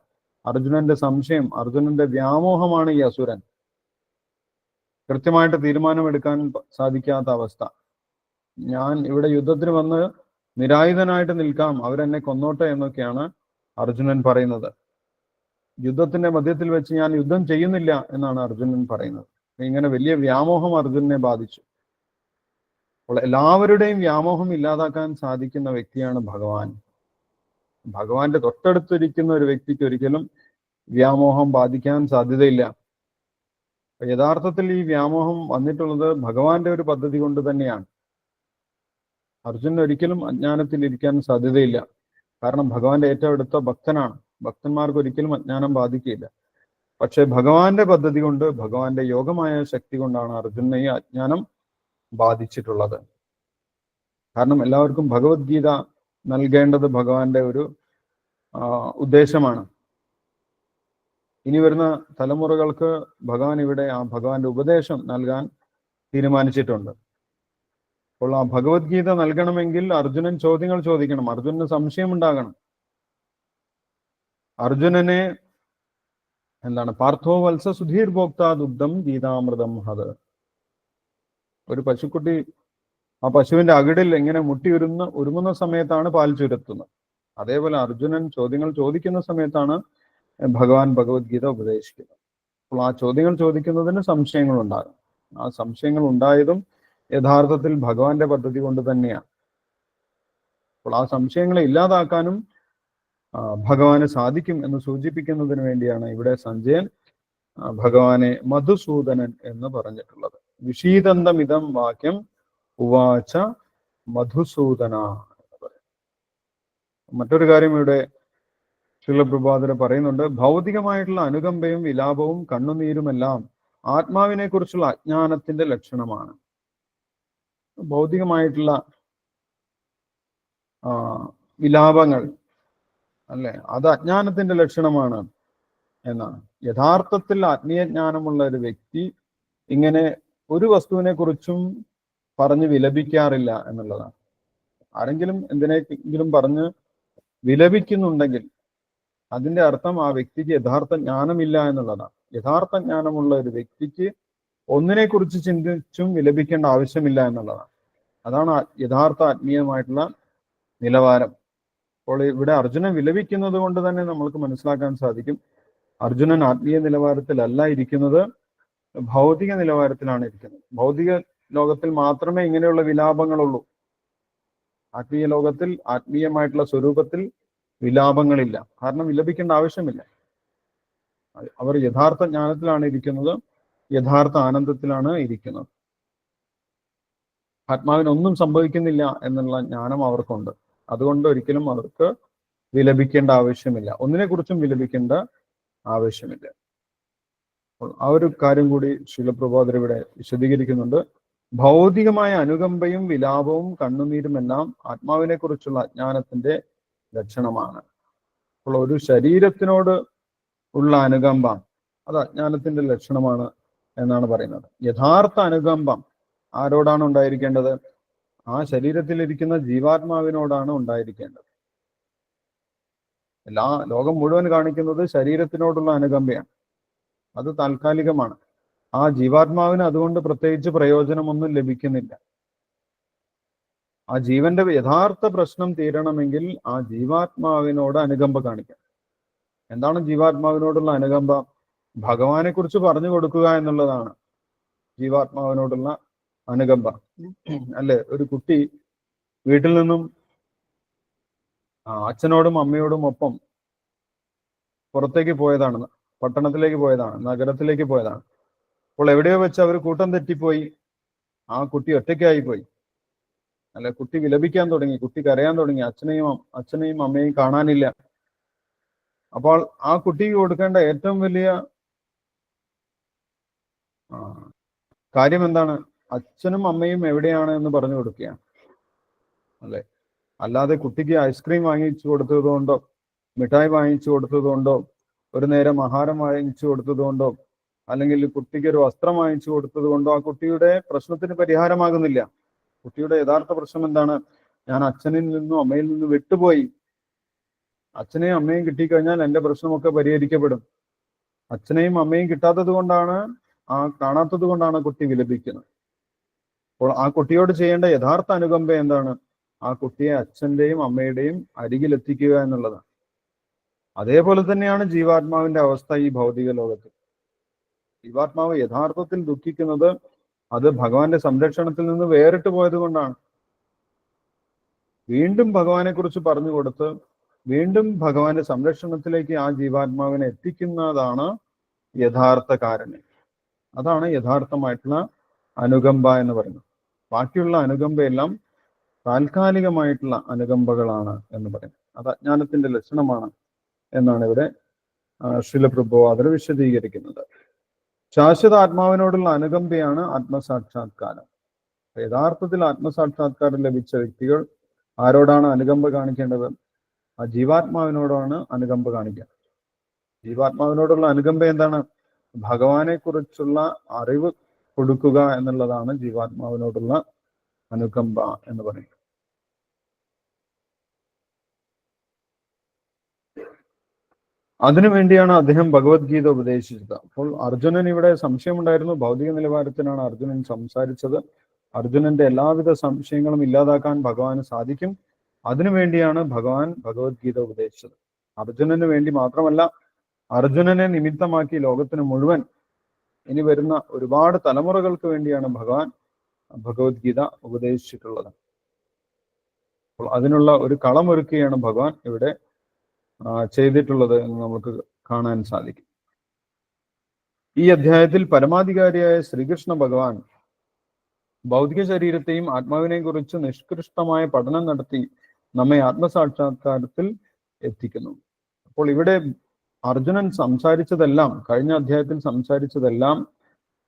അർജുനന്റെ സംശയം, അർജുനന്റെ വ്യാമോഹമാണ് ഈ അസുരൻ. കൃത്യമായിട്ട് തീരുമാനമെടുക്കാൻ സാധിക്കാത്ത അവസ്ഥ. ഞാൻ ഇവിടെ യുദ്ധത്തിന് വന്ന് നിരായുധനായിട്ട് നിൽക്കാം, അവരെന്നെ കൊന്നോട്ടെ എന്നൊക്കെയാണ് അർജുനൻ പറയുന്നത്. യുദ്ധത്തിന്റെ മധ്യത്തിൽ വെച്ച് ഞാൻ യുദ്ധം ചെയ്യുന്നില്ല എന്നാണ് അർജുനൻ പറയുന്നത്. ഇങ്ങനെ വലിയ വ്യാമോഹം അർജുനനെ ബാധിച്ചു. അപ്പോൾ എല്ലാവരുടെയും വ്യാമോഹം ഇല്ലാതാക്കാൻ സാധിക്കുന്ന വ്യക്തിയാണ് ഭഗവാൻ. ഭഗവാന്റെ തൊട്ടടുത്തിരിക്കുന്ന ഒരു വ്യക്തിക്ക് ഒരിക്കലും വ്യാമോഹം ബാധിക്കാൻ സാധ്യതയില്ല. യഥാർത്ഥത്തിൽ ഈ വ്യാമോഹം വന്നിട്ടുള്ളത് ഭഗവാന്റെ ഒരു പദ്ധതി കൊണ്ട് തന്നെയാണ്. അർജുനൻ ഒരിക്കലും അജ്ഞാനത്തിൽ ഇരിക്കാൻ സാധ്യതയില്ല. കാരണം ഭഗവാന്റെ ഏറ്റവും അടുത്ത ഭക്തനാണ്. ഭക്തന്മാർക്ക് ഒരിക്കലും അജ്ഞാനം ബാധിക്കില്ല. പക്ഷെ ഭഗവാന്റെ പദ്ധതി കൊണ്ട്, ഭഗവാന്റെ യോഗമായ ശക്തി കൊണ്ടാണ് അർജുനനെ ഈ അജ്ഞാനം ബാധിച്ചിട്ടുള്ളത്. കാരണം എല്ലാവർക്കും ഭഗവത്ഗീത നൽകേണ്ടത് ഭഗവാന്റെ ഒരു ഉദ്ദേശമാണ്. ഇനി വരുന്ന തലമുറകൾക്ക് ഭഗവാൻ ഇവിടെ ആ ഭഗവാന്റെ ഉപദേശം നൽകാൻ തീരുമാനിച്ചിട്ടുണ്ട്. അപ്പോൾ ആ ഭഗവത്ഗീത നൽകണമെങ്കിൽ അർജുനൻ ചോദ്യങ്ങൾ ചോദിക്കണം, അർജുനന് സംശയം ഉണ്ടാകണം. അർജുനനെ പാർത്ഥോ വത്സ സുധീർ ഭോക്താ ദുഗ്ധം ഗീതാമൃതം ഹത്. ഒരു പശുക്കുട്ടി ആ പശുവിന്റെ അകിടിൽ എങ്ങനെ ഉരുമുന്ന സമയത്താണ് പാൽ ചുരത്തുന്നത്. അതേപോലെ അർജുനൻ ചോദ്യങ്ങൾ ചോദിക്കുന്ന സമയത്താണ് ഭഗവാൻ ഭഗവത്ഗീത ഉപദേശിക്കുന്നത്. അപ്പോൾ ആ ചോദ്യങ്ങൾ ചോദിക്കുന്നതിന് സംശയങ്ങൾ ഉണ്ടാകും. ആ സംശയങ്ങൾ ഉണ്ടായതും യഥാർത്ഥത്തിൽ ഭഗവാന്റെ പദ്ധതി കൊണ്ട് തന്നെയാണ്. അപ്പോൾ ആ സംശയങ്ങളെ ഇല്ലാതാക്കാനും ഭഗവാന് സാധിക്കും എന്ന് സൂചിപ്പിക്കുന്നതിന് വേണ്ടിയാണ് ഇവിടെ സഞ്ജയൻ ഭഗവാനെ മധുസൂദനൻ എന്ന് പറഞ്ഞിട്ടുള്ളത്. വിഷീദന്തമിതം വാക്യം ഉവാച മധുസൂദന എന്ന് പറയും. മറ്റൊരു കാര്യം ഇവിടെ ശ്രീലപ്രഭാതര് പറയുന്നുണ്ട്. ഭൗതികമായിട്ടുള്ള അനുകമ്പയും വിലാപവും കണ്ണുനീരുമെല്ലാം ആത്മാവിനെ കുറിച്ചുള്ള അജ്ഞാനത്തിന്റെ ലക്ഷണമാണ്. ഭൗതികമായിട്ടുള്ള വിലാപങ്ങൾ അല്ലെ, അത് അജ്ഞാനത്തിന്റെ ലക്ഷണമാണ് എന്നാണ്. യഥാർത്ഥത്തിൽ ആത്മീയജ്ഞാനമുള്ള ഒരു വ്യക്തി ഇങ്ങനെ ഒരു വസ്തുവിനെ കുറിച്ചും പറഞ്ഞ് വിലപിക്കാറില്ല എന്നുള്ളതാണ്. ആരെങ്കിലും എന്തിനെങ്കിലും പറഞ്ഞ് വിലപിക്കുന്നുണ്ടെങ്കിൽ അതിന്റെ അർത്ഥം ആ വ്യക്തിക്ക് യഥാർത്ഥ ജ്ഞാനമില്ല എന്നുള്ളതാണ്. യഥാർത്ഥ ജ്ഞാനമുള്ള ഒരു വ്യക്തിക്ക് ഒന്നിനെ കുറിച്ച് ചിന്തിച്ചും വിലപിക്കേണ്ട ആവശ്യമില്ല എന്നുള്ളതാണ്. അതാണ് യഥാർത്ഥ ആത്മീയമായിട്ടുള്ള നിലവാരം. അപ്പോൾ ഇവിടെ അർജുനൻ വിലപിക്കുന്നത് കൊണ്ട് തന്നെ നമ്മൾക്ക് മനസ്സിലാക്കാൻ സാധിക്കും, അർജുനൻ ആത്മീയ നിലവാരത്തിലല്ല ഇരിക്കുന്നത്, ഭൗതിക നിലവാരത്തിലാണ് ഇരിക്കുന്നത്. ഭൗതിക ലോകത്തിൽ മാത്രമേ ഇങ്ങനെയുള്ള വിലാപങ്ങളുള്ളൂ. ആത്മീയ ലോകത്തിൽ, ആത്മീയമായിട്ടുള്ള സ്വരൂപത്തിൽ വിലാപങ്ങളില്ല. കാരണം വിലപിക്കേണ്ട ആവശ്യമില്ല. അവർ യഥാർത്ഥ ജ്ഞാനത്തിലാണ് ഇരിക്കുന്നത്, യഥാർത്ഥ ആനന്ദത്തിലാണ് ഇരിക്കുന്നത്. ആത്മാവിനൊന്നും സംഭവിക്കുന്നില്ല എന്നുള്ള ജ്ഞാനം അവർക്കുണ്ട്. അതുകൊണ്ട് ഒരിക്കലും അവർക്ക് വിലപിക്കേണ്ട ആവശ്യമില്ല, ഒന്നിനെ കുറിച്ചും വിലപിക്കേണ്ട ആവശ്യമില്ല. ആ ഒരു കാര്യം കൂടി ശീലപ്രബോധർ ഇവിടെ വിശദീകരിക്കുന്നുണ്ട്. ഭൗതികമായ അനുകമ്പയും വിലാപവും കണ്ണുനീരും എല്ലാം ആത്മാവിനെ കുറിച്ചുള്ള അജ്ഞാനത്തിന്റെ ലക്ഷണമാണ്. അപ്പോൾ ഒരു ശരീരത്തിനോട് ഉള്ള അനുകമ്പ അത് അജ്ഞാനത്തിന്റെ ലക്ഷണമാണ് എന്നാണ് പറയുന്നത്. യഥാർത്ഥ അനുകമ്പം ആരോടാണ് ഉണ്ടായിരിക്കേണ്ടത്? ആ ശരീരത്തിലിരിക്കുന്ന ജീവാത്മാവിനോടാണ് ഉണ്ടായിരിക്കേണ്ടത്. ലോകം മുഴുവൻ കാണിക്കുന്നത് ശരീരത്തിനോടുള്ള അനുകമ്പയാണ്. അത് താൽക്കാലികമാണ്. ആ ജീവാത്മാവിന് അതുകൊണ്ട് പ്രത്യേകിച്ച് പ്രയോജനമൊന്നും ലഭിക്കുന്നില്ല. ആ ജീവന്റെ യഥാർത്ഥ പ്രശ്നം തീരണമെങ്കിൽ ആ ജീവാത്മാവിനോട് അനുകമ്പ കാണിക്കണം. എന്താണ് ജീവാത്മാവിനോടുള്ള അനുകമ്പ? ഭഗവാനെ കുറിച്ച് പറഞ്ഞു കൊടുക്കുക എന്നുള്ളതാണ് ജീവാത്മാവിനോടുള്ള അനുകമ്പ. അല്ലെ, ഒരു കുട്ടി വീട്ടിൽ നിന്നും അച്ഛനോടും അമ്മയോടും ഒപ്പം പുറത്തേക്ക് പോയതാണ്, പട്ടണത്തിലേക്ക് പോയതാണ്, നഗരത്തിലേക്ക് പോയതാണ്. അപ്പോൾ എവിടെയോ വെച്ച് അവർ കൂട്ടം തെറ്റിപ്പോയി, ആ കുട്ടി ഒറ്റയ്ക്കായി പോയി. അല്ലെ, കുട്ടി വിലപിക്കാൻ തുടങ്ങി, കുട്ടി കരയാൻ തുടങ്ങി, അച്ഛനെയും അമ്മയെയും കാണാനില്ല. അപ്പോൾ ആ കുട്ടിക്ക് കൊടുക്കേണ്ട ഏറ്റവും വലിയ കാര്യം എന്താണ്? അച്ഛനും അമ്മയും എവിടെയാണ് എന്ന് പറഞ്ഞു കൊടുക്കുകയാണ്. അല്ലെ, അല്ലാതെ കുട്ടിക്ക് ഐസ്ക്രീം വാങ്ങിച്ചു കൊടുത്തത് കൊണ്ടോ, മിഠായി വാങ്ങിച്ചു കൊടുത്തത് കൊണ്ടോ, ഒരു നേരം ആഹാരം വാങ്ങിച്ചു കൊടുത്തത് കൊണ്ടോ, അല്ലെങ്കിൽ കുട്ടിക്ക് ഒരു വസ്ത്രം വാങ്ങിച്ചു കൊടുത്തത് കൊണ്ടോ ആ കുട്ടിയുടെ പ്രശ്നത്തിന് പരിഹാരമാകുന്നില്ല. കുട്ടിയുടെ യഥാർത്ഥ പ്രശ്നം എന്താണ്? ഞാൻ അച്ഛനിൽ നിന്നും അമ്മയിൽ നിന്നും വിട്ടുപോയി. അച്ഛനെയും അമ്മയും കിട്ടിക്കഴിഞ്ഞാൽ എൻ്റെ പ്രശ്നമൊക്കെ പരിഹരിക്കപ്പെടും. അച്ഛനെയും അമ്മയും കിട്ടാത്തത് കൊണ്ടാണ്, കാണാത്തത് കൊണ്ടാണ് കുട്ടി വിലപിക്കുന്നത്. അപ്പോൾ ആ കുട്ടിയോട് ചെയ്യേണ്ട യഥാർത്ഥ അനുകമ്പ എന്താണ്? ആ കുട്ടിയെ അച്ഛന്റെയും അമ്മയുടെയും അരികിലെത്തിക്കുക എന്നുള്ളതാണ്. അതേപോലെ തന്നെയാണ് ജീവാത്മാവിന്റെ അവസ്ഥ ഈ ഭൗതിക ലോകത്തിൽ. ജീവാത്മാവ് യഥാർത്ഥത്തിൽ ദുഃഖിക്കുന്നത് അത് ഭഗവാന്റെ സംരക്ഷണത്തിൽ നിന്ന് വേറിട്ട് പോയത് കൊണ്ടാണ്. വീണ്ടും ഭഗവാനെ കുറിച്ച് പറഞ്ഞു കൊടുത്ത് വീണ്ടും ഭഗവാന്റെ സംരക്ഷണത്തിലേക്ക് ആ ജീവാത്മാവിനെ എത്തിക്കുന്നതാണ് യഥാർത്ഥ കാരുണ്യം. അതാണ് യഥാർത്ഥമായിട്ടുള്ള അനുകമ്പ എന്ന് പറയുന്നത്. ബാക്കിയുള്ള അനുകമ്പയെല്ലാം താൽക്കാലികമായിട്ടുള്ള അനുകമ്പകളാണ് എന്ന് പറയുന്നത്. അത് അജ്ഞാനത്തിന്റെ ലക്ഷണമാണ് എന്നാണ് ഇവിടെ ശ്രീല പ്രഭുപാദർ വിശദീകരിക്കുന്നത്. ശാശ്വത ആത്മാവിനോടുള്ള അനുകമ്പയാണ് ആത്മസാക്ഷാത്കാരം. യഥാർത്ഥത്തിൽ ആത്മസാക്ഷാത്കാരം ലഭിച്ച വ്യക്തികൾ ആരോടാണ് അനുകമ്പ കാണിക്കേണ്ടത്? ആ ജീവാത്മാവിനോടാണ് അനുകമ്പ കാണിക്കുക. ജീവാത്മാവിനോടുള്ള അനുകമ്പ എന്താണ്? ഭഗവാനെ കുറിച്ചുള്ള അറിവ് കൊടുക്കുക എന്നുള്ളതാണ് ജീവാത്മാവിനോടുള്ള അനുകമ്പ എന്ന് പറയുന്നത്. അതിനുവേണ്ടിയാണ് അദ്ദേഹം ഭഗവത്ഗീത ഉപദേശിച്ചത്. അപ്പോൾ അർജുനൻ ഇവിടെ സംശയമുണ്ടായിരുന്നു. ഭൗതിക നിലവാരത്തിനാണ് അർജുനൻ സംസാരിച്ചത്. അർജുനന്റെ എല്ലാവിധ സംശയങ്ങളും ഇല്ലാതാക്കാൻ ഭഗവാന് സാധിക്കും. അതിനുവേണ്ടിയാണ് ഭഗവാൻ ഭഗവത്ഗീത ഉപദേശിച്ചത്. അർജുനന് വേണ്ടി മാത്രമല്ല, അർജുനനെ നിമിത്തമാക്കി ലോകത്തിന് മുഴുവൻ ഇനി വരുന്ന ഒരുപാട് തലമുറകൾക്ക് വേണ്ടിയാണ് ഭഗവാൻ ഭഗവത്ഗീത ഉപദേശിച്ചിട്ടുള്ളത്. അപ്പോൾ അതിനുള്ള ഒരു കളമൊരുക്കുകയാണ് ഭഗവാൻ ഇവിടെ ചെയ്തിട്ടുള്ളത് എന്ന് നമുക്ക് കാണാൻ സാധിക്കും. ഈ അധ്യായത്തിൽ പരമാധികാരിയായ ശ്രീകൃഷ്ണ ഭഗവാൻ ഭൗതിക ശരീരത്തെയും ആത്മാവിനെയും കുറിച്ച് നിഷ്കൃഷ്ടമായ പഠനം നടത്തി നമ്മെ ആത്മസാക്ഷാത്കാരത്തിൽ എത്തിക്കുന്നു. അപ്പോൾ ഇവിടെ അർജുനൻ സംസാരിച്ചതെല്ലാം, കഴിഞ്ഞ അധ്യായത്തിൽ സംസാരിച്ചതെല്ലാം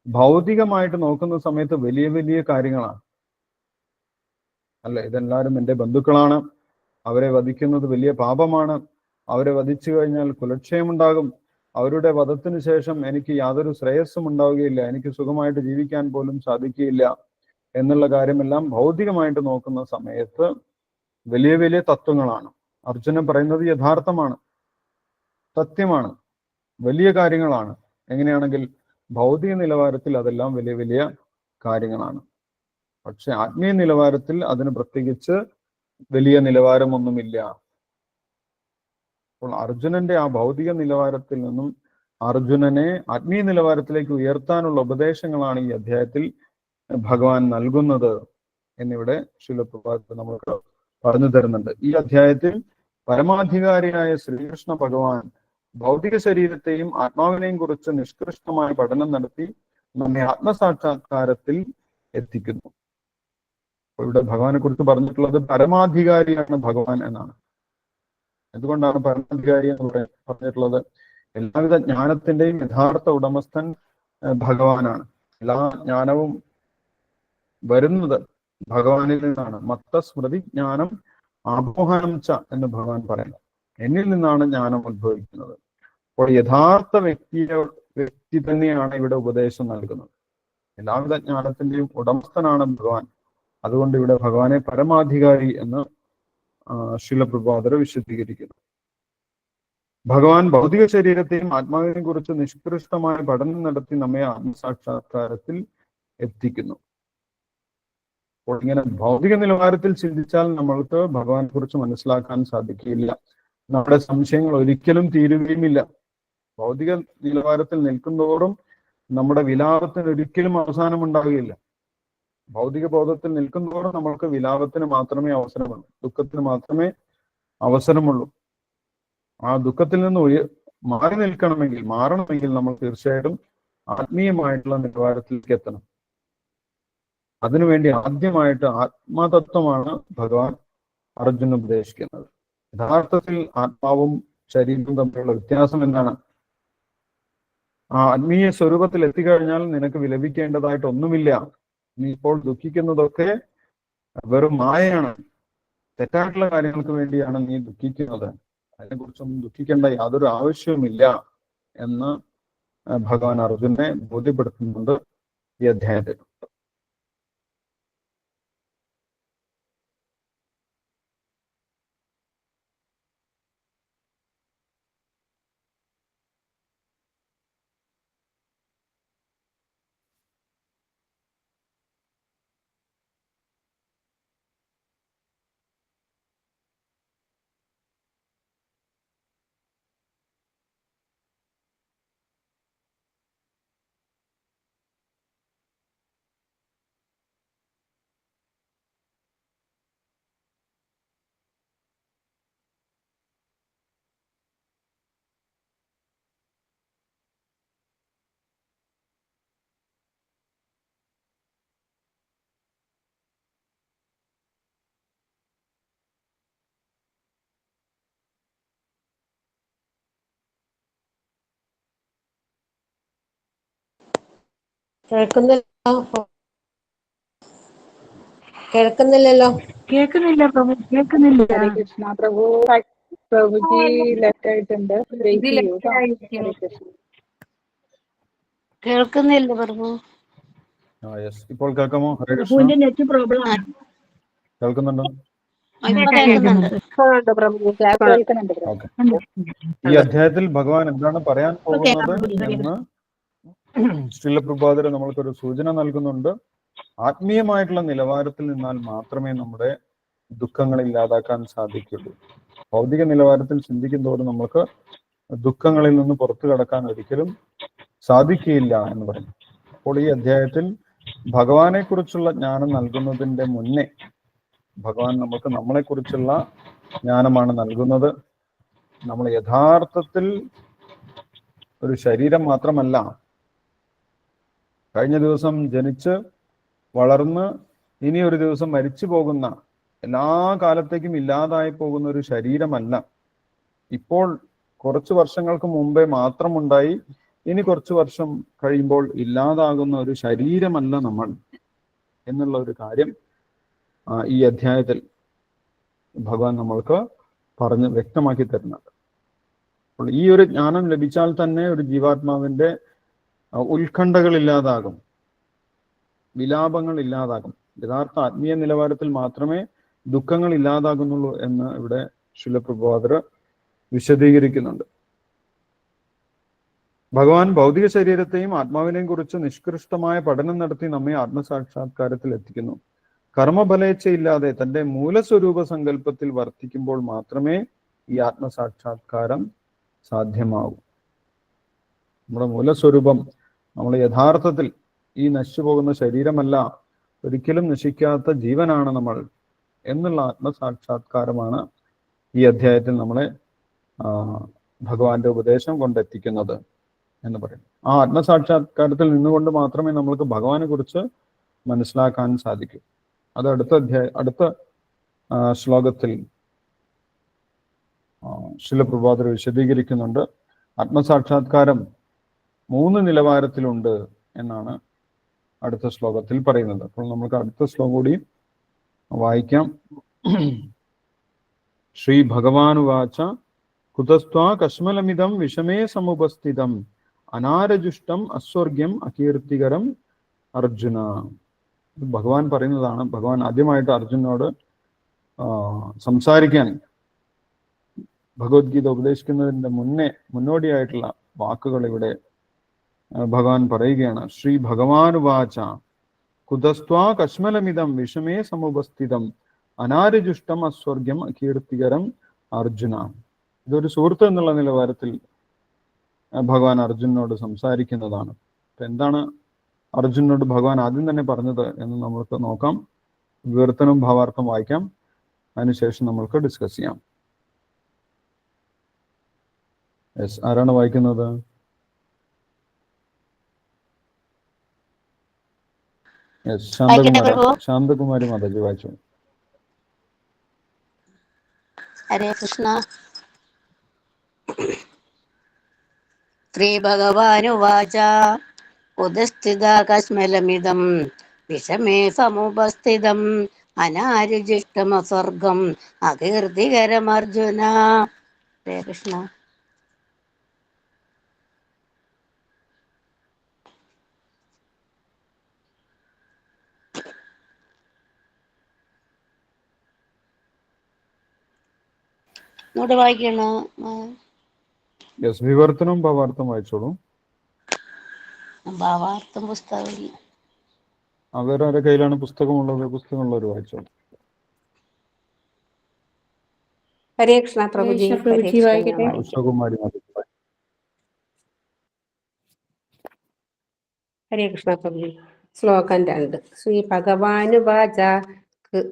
ഭൗതികമായിട്ട് നോക്കുന്ന സമയത്ത് വലിയ വലിയ കാര്യങ്ങളാണ്. അല്ലെ, ഇതെല്ലാവരും എൻ്റെ ബന്ധുക്കളാണ്, അവരെ വധിക്കുന്നത് വലിയ പാപമാണ്, അവരെ വധിച്ചു കഴിഞ്ഞാൽ കുലക്ഷയമുണ്ടാകും, അവരുടെ വധത്തിന് ശേഷം എനിക്ക് യാതൊരു ശ്രേയസ്സും ഉണ്ടാവുകയില്ല, എനിക്ക് സുഖമായിട്ട് ജീവിക്കാൻ പോലും സാധിക്കുകയില്ല എന്നുള്ള കാര്യമെല്ലാം ഭൗതികമായിട്ട് നോക്കുന്ന സമയത്ത് വലിയ വലിയ തത്വങ്ങളാണ്. അർജുനൻ പറയുന്നത് യഥാർത്ഥമാണ്, സത്യമാണ്, വലിയ കാര്യങ്ങളാണ്. എങ്ങനെയാണെങ്കിൽ ഭൗതിക നിലവാരത്തിൽ അതെല്ലാം വലിയ വലിയ കാര്യങ്ങളാണ്. പക്ഷെ ആത്മീയ നിലവാരത്തിൽ അതിന് പ്രത്യേകിച്ച് വലിയ നിലവാരമൊന്നുമില്ല. അപ്പോൾ അർജുനന്റെ ആ ഭൗതിക നിലവാരത്തിൽ നിന്നും അർജുനനെ ആത്മീയ നിലവാരത്തിലേക്ക് ഉയർത്താനുള്ള ഉപദേശങ്ങളാണ് ഈ അധ്യായത്തിൽ ഭഗവാൻ നൽകുന്നത് എന്നിവിടെ ശ്രീല പ്രഭുപാദർ നമ്മൾക്ക് പറഞ്ഞു തരുന്നുണ്ട്. ഈ അധ്യായത്തിൽ പരമാധികാരിയായ ശ്രീകൃഷ്ണ ഭഗവാൻ ഭൗതിക ശരീരത്തെയും ആത്മാവിനെയും കുറിച്ച് നിഷ്കൃഷ്ടമായ പഠനം നടത്തി നമ്മെ ആത്മസാക്ഷാത്കാരത്തിൽ എത്തിക്കുന്നു. അപ്പോൾ ഇവിടെ ഭഗവാനെ കുറിച്ച് പറഞ്ഞിട്ടുള്ളത് പരമാധികാരിയാണ് ഭഗവാൻ എന്നാണ്. എന്തുകൊണ്ടാണ് പരമാധികാരി എന്ന് പറഞ്ഞിട്ടുള്ളത്? എല്ലാവിധ ജ്ഞാനത്തിന്റെയും യഥാർത്ഥ ഉടമസ്ഥൻ ഭഗവാനാണ്. എല്ലാ ജ്ഞാനവും വരുന്നത് ഭഗവാനിൽ നിന്നാണ്. മത്ത സ്മൃതി ജ്ഞാനം ആപോഹനം ച എന്ന് ഭഗവാൻ പറയുന്നത്. എന്നിൽ നിന്നാണ് ജ്ഞാനം ഉത്ഭവിക്കുന്നത്. അപ്പോൾ യഥാർത്ഥ വ്യക്തി തന്നെയാണ് ഇവിടെ ഉപദേശം നൽകുന്നത്. എല്ലാവിധ ജ്ഞാനത്തിന്റെയും ഉടമസ്ഥനാണ് ഭഗവാൻ. അതുകൊണ്ട് ഇവിടെ ഭഗവാനെ പരമാധികാരി എന്ന് ശ്രീല പ്രഭുപാദർ വിശദീകരിക്കുന്നു. ഭഗവാൻ ഭൗതിക ശരീരത്തെയും ആത്മാവിനെ കുറിച്ച് നിഷ്കൃഷ്ടമായ പഠനം നടത്തി നമ്മെ ആത്മസാക്ഷാത്കാരത്തിൽ എത്തിക്കുന്നു. അപ്പോൾ ഇങ്ങനെ ഭൗതിക നിലവാരത്തിൽ ചിന്തിച്ചാൽ നമ്മൾക്ക് ഭഗവാനെ കുറിച്ച് മനസ്സിലാക്കാൻ സാധിക്കില്ല. നമ്മുടെ സംശയങ്ങൾ ഒരിക്കലും തീരുകയുമില്ല. ഭൗതിക നിലവാരത്തിൽ നിൽക്കുന്തോറും നമ്മുടെ വിലാപത്തിന് ഒരിക്കലും അവസാനം ഉണ്ടാവുകയില്ല. ഭൗതിക ബോധത്തിൽ നിൽക്കുന്തോറും നമ്മൾക്ക് വിലാപത്തിന് മാത്രമേ അവസരമുള്ളൂ, ദുഃഖത്തിന് മാത്രമേ അവസരമുള്ളൂ. ആ ദുഃഖത്തിൽ നിന്ന് മാറണമെങ്കിൽ നമ്മൾ തീർച്ചയായിട്ടും ആത്മീയമായിട്ടുള്ള നിലവാരത്തിലേക്ക് എത്തണം. അതിനുവേണ്ടി ആദ്യമായിട്ട് ആത്മതത്വമാണ് ഭഗവാൻ അർജുന ഉപദേശിക്കുന്നത്. യഥാർത്ഥത്തിൽ ആത്മാവും ശരീരവും തമ്മിലുള്ള വ്യത്യാസം എന്താണ്? ആ ആത്മീയ സ്വരൂപത്തിൽ എത്തിക്കഴിഞ്ഞാൽ നിനക്ക് വിലപിക്കേണ്ടതായിട്ടൊന്നുമില്ല. നീ ഇപ്പോൾ ദുഃഖിക്കുന്നതൊക്കെ വെറും മായയാണ്. തെറ്റായിട്ടുള്ള കാര്യങ്ങൾക്ക് വേണ്ടിയാണ് നീ ദുഃഖിക്കുന്നത്. അതിനെക്കുറിച്ചൊന്നും ദുഃഖിക്കേണ്ട യാതൊരു ആവശ്യവുമില്ല എന്ന് ഭഗവാൻ അർജുനെ ബോധ്യപ്പെടുത്തുന്നുണ്ട് ഈ അധ്യായത്തിൽ. കേൾക്കുന്നില്ലല്ലോ. കേൾക്കുന്നില്ല പ്രഭു, കേൾക്കുന്നില്ല. ഹരേ കൃഷ്ണ പ്രഭു. പ്രഭുജി ലെഫ്റ്റ് ആയിട്ടുണ്ട്. വെയിറ്റ് ചെയ്യൂ കേട്ടോ. ഹരേ കൃഷ്ണ. കേൾക്കുന്നില്ല പ്രഭു. ഇപ്പോൾ കേൾക്കാമോ? ഹരേ കൃഷ്ണ. പ്രഭുവിന്റെ നെറ്റ് പ്രോബ്ലം ആണ്. കേൾക്കുന്നുണ്ടോ? കേൾക്കുന്നുണ്ട്. കേൾക്കുന്നുണ്ട് പ്രഭു. ഓക്കെ. ഈ അധ്യായത്തിൽ ഭഗവാൻ എന്താണ് പറയാൻ പോകുന്നത് എന്ന് ശ്രീല പ്രഭുപാദര് നമ്മൾക്കൊരു സൂചന നൽകുന്നുണ്ട്. ആത്മീയമായിട്ടുള്ള നിലവാരത്തിൽ നിന്നാൽ മാത്രമേ നമ്മുടെ ദുഃഖങ്ങൾ ഇല്ലാതാക്കാൻ സാധിക്കുള്ളൂ. ഭൗതിക നിലവാരത്തിൽ ചിന്തിക്കുന്തോറും നമുക്ക് ദുഃഖങ്ങളിൽ നിന്ന് പുറത്തു കടക്കാൻ ഒരിക്കലും സാധിക്കുകയില്ല എന്ന് പറയും. അപ്പോൾ ഈ അധ്യായത്തിൽ ഭഗവാനെ കുറിച്ചുള്ള ജ്ഞാനം നൽകുന്നതിന്റെ മുന്നേ ഭഗവാൻ നമുക്ക് നമ്മളെക്കുറിച്ചുള്ള ജ്ഞാനമാണ് നൽകുന്നത്. നമ്മൾ യഥാർത്ഥത്തിൽ ഒരു ശരീരം മാത്രമല്ല, കഴിഞ്ഞ ദിവസം ജനിച്ച് വളർന്ന് ഇനി ഒരു ദിവസം മരിച്ചു പോകുന്ന, എല്ലാ കാലത്തേക്കും ഇല്ലാതായി പോകുന്ന ഒരു ശരീരമല്ല. ഇപ്പോൾ കുറച്ച് വർഷങ്ങൾക്ക് മുമ്പേ മാത്രമുണ്ടായി, ഇനി കുറച്ച് വർഷം കഴിയുമ്പോൾ ഇല്ലാതാകുന്ന ഒരു ശരീരമല്ല നമ്മൾ എന്നുള്ള ഒരു കാര്യം ഈ അധ്യായത്തിൽ ഭഗവാൻ നമ്മൾക്ക് പറഞ്ഞ് വ്യക്തമാക്കി തരുന്നുണ്ട്. അപ്പോൾ ഈ ഒരു ജ്ഞാനം ലഭിച്ചാൽ തന്നെ ഒരു ജീവാത്മാവിന്റെ ഉത്കണ്ഠകൾ ഇല്ലാതാകും, വിലാപങ്ങൾ ഇല്ലാതാകും. യഥാർത്ഥ ആത്മീയ നിലവാരത്തിൽ മാത്രമേ ദുഃഖങ്ങൾ ഇല്ലാതാകുന്നുള്ളൂ എന്ന് ഇവിടെ ശ്രീല പ്രഭുപാദർ വിശദീകരിക്കുന്നുണ്ട്. ഭഗവാൻ ഭൗതിക ശരീരത്തെയും ആത്മാവിനെയും കുറിച്ച് നിഷ്കൃഷ്ടമായ പഠനം നടത്തി നമ്മെ ആത്മസാക്ഷാത്കാരത്തിൽ എത്തിക്കുന്നു. കർമ്മഫലേച്ഛയില്ലാതെ തന്റെ മൂലസ്വരൂപ സങ്കല്പത്തിൽ വർത്തിക്കുമ്പോൾ മാത്രമേ ഈ ആത്മസാക്ഷാത്കാരം സാധ്യമാകൂ. നമ്മുടെ മൂലസ്വരൂപം, നമ്മൾ യഥാർത്ഥത്തിൽ ഈ നശിച്ചു പോകുന്ന ശരീരമല്ല, ഒരിക്കലും നശിക്കാത്ത ജീവനാണ് നമ്മൾ എന്നുള്ള ആത്മസാക്ഷാത്കാരമാണ് ഈ അധ്യായത്തിൽ നമ്മളെ ഭഗവാന്റെ ഉപദേശം കൊണ്ടെത്തിക്കുന്നത് എന്ന് പറയും. ആ ആത്മസാക്ഷാത്കാരത്തിൽ നിന്നുകൊണ്ട് മാത്രമേ നമ്മൾക്ക് ഭഗവാനെ കുറിച്ച് മനസ്സിലാക്കാൻ സാധിക്കൂ. അത് അടുത്ത ശ്ലോകത്തിൽ ശ്രീല പ്രഭുപാദർ വിശദീകരിക്കുന്നുണ്ട്. ആത്മസാക്ഷാത്കാരം 3 നിലവാരത്തിലുണ്ട് എന്നാണ് അടുത്ത ശ്ലോകത്തിൽ പറയുന്നത്. അപ്പോൾ നമുക്ക് അടുത്ത ശ്ലോകം കൂടി വായിക്കാം. ശ്രീ ഭഗവാനുവാച കുതസ്ത്വാ കശ്മലമിദം വിഷമേ സമുപസ്ഥിതം അനാരജുഷ്ടം അസ്വർഗ്യം അകീർത്തികരം അർജുന. ഭഗവാൻ പറയുന്നതാണ്. ഭഗവാൻ ആദ്യമായിട്ട് അർജുനോട് സംസാരിക്കാൻ ഭഗവത്ഗീത ഉപദേശിക്കുന്നതിന്റെ മുന്നോടിയായിട്ടുള്ള വാക്കുകൾ ഇവിടെ ഭഗവാൻ പറയുകയാണ്. ശ്രീ ഭഗവാനുവാച കുതസ്ത്വാ കശ്മലമിദം വിഷമേ സമുപസ്ഥിതം അനാരജുഷ്ടം അസ്വർഗ്യം അകീർത്തികരം അർജുന. ഇതൊരു സുഹൃത്ത് എന്നുള്ള നിലവാരത്തിൽ ഭഗവാൻ അർജുനോട് സംസാരിക്കുന്നതാണ്. അപ്പൊ എന്താണ് അർജുനോട് ഭഗവാൻ ആദ്യം തന്നെ പറഞ്ഞത് എന്ന് നമ്മൾക്ക് നോക്കാം. വിവർത്തനം ഭാവാർത്ഥം വായിക്കാം. അതിനുശേഷം നമ്മൾക്ക് ഡിസ്കസ് ചെയ്യാം. യെസ്, ആരാണ് വായിക്കുന്നത്? യെസ്, ശാന്തകുമാരി മാതാജി വായിച്ചു. ഹരേ കൃഷ്ണ. ശ്രീ ഭഗവാനുവാച ഉദസ്ഥിത കശ്മലമിദം വിഷമേ സമുപസ്ഥിതം അനാരുജിഷ്ടമസ്വർഗം അകീർത്തികരമർജുന. ഹരേ കൃഷ്ണ. ഇങ്ങോട്ട് വായിക്കണോ? യെസ്, വിവർത്തനം ഭാവാർത്ഥം വായിച്ചോളൂ. ഭാവാർത്ഥം പുസ്തകമില്ല. അവരുടെ കയ്യിലാണ് പുസ്തകമുള്ളത്. പുസ്തകമുള്ളവർ വായിച്ചോളൂ. ഹരേ കൃഷ്ണ പ്രഭുജി. വായിക്കട്ടെ. ഉഷകുമാരി മാതാജി. ഹരേ കൃഷ്ണ പ്രഭുജി. ശ്ലോകം 2. ശ്രീ ഭഗവാനുവാച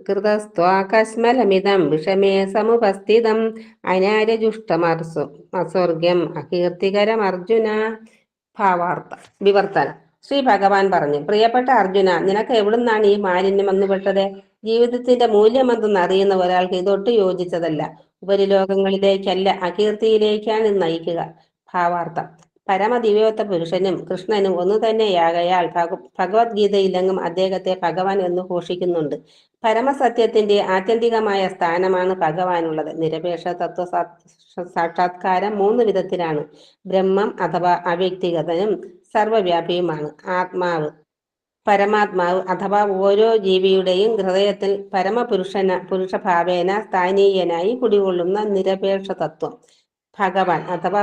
കൃതസ്ത്വാകശ്മലമിദം വിഷമേ സമുപസ്ഥിതം അനാരജുഷ്ടമസ്വർഗ്യം അകീർത്തികരമർജുന. വിവർത്തനം. ശ്രീ ഭഗവാൻ പറഞ്ഞു, പ്രിയപ്പെട്ട അർജുന, നിനക്ക് എവിടുന്നാണ് ഈ മാലിന്യം വന്നുപെട്ടത്? ജീവിതത്തിന്റെ മൂല്യമെന്തെന്ന് അറിയുന്ന ഒരാൾക്ക് ഇതൊട്ട് യോജിച്ചതല്ല. ഉപരിലോകങ്ങളിലേക്കല്ല, അകീർത്തിയിലേക്കാണ് നയിക്കുക. ഭാവാർത്ഥം. പരമദിവ്യോത്ത പുരുഷനും കൃഷ്ണനും ഒന്നു തന്നെയാകയാൽ ഭഗവത്ഗീതയിലെങ്ങും അദ്ദേഹത്തെ ഭഗവാൻ എന്ന് ഘോഷിക്കുന്നുണ്ട്. പരമസത്യത്തിന്റെ ആത്യന്തികമായ സ്ഥാനമാണ് ഭഗവാനുള്ളത്. നിരപേക്ഷ തത്വ സാക്ഷാത്കാരം 3 വിധത്തിലാണ്. ബ്രഹ്മം അഥവാ അവ്യക്തിഗതനും സർവവ്യാപിയുമാണ്. ആത്മാവ്, പരമാത്മാവ് അഥവാ ഓരോ ജീവിയുടെയും ഹൃദയത്തിൽ പുരുഷഭാവേന സ്ഥാനീയനായി കുടികൊള്ളുന്ന നിരപേക്ഷ തത്വം. ഭഗവാൻ അഥവാ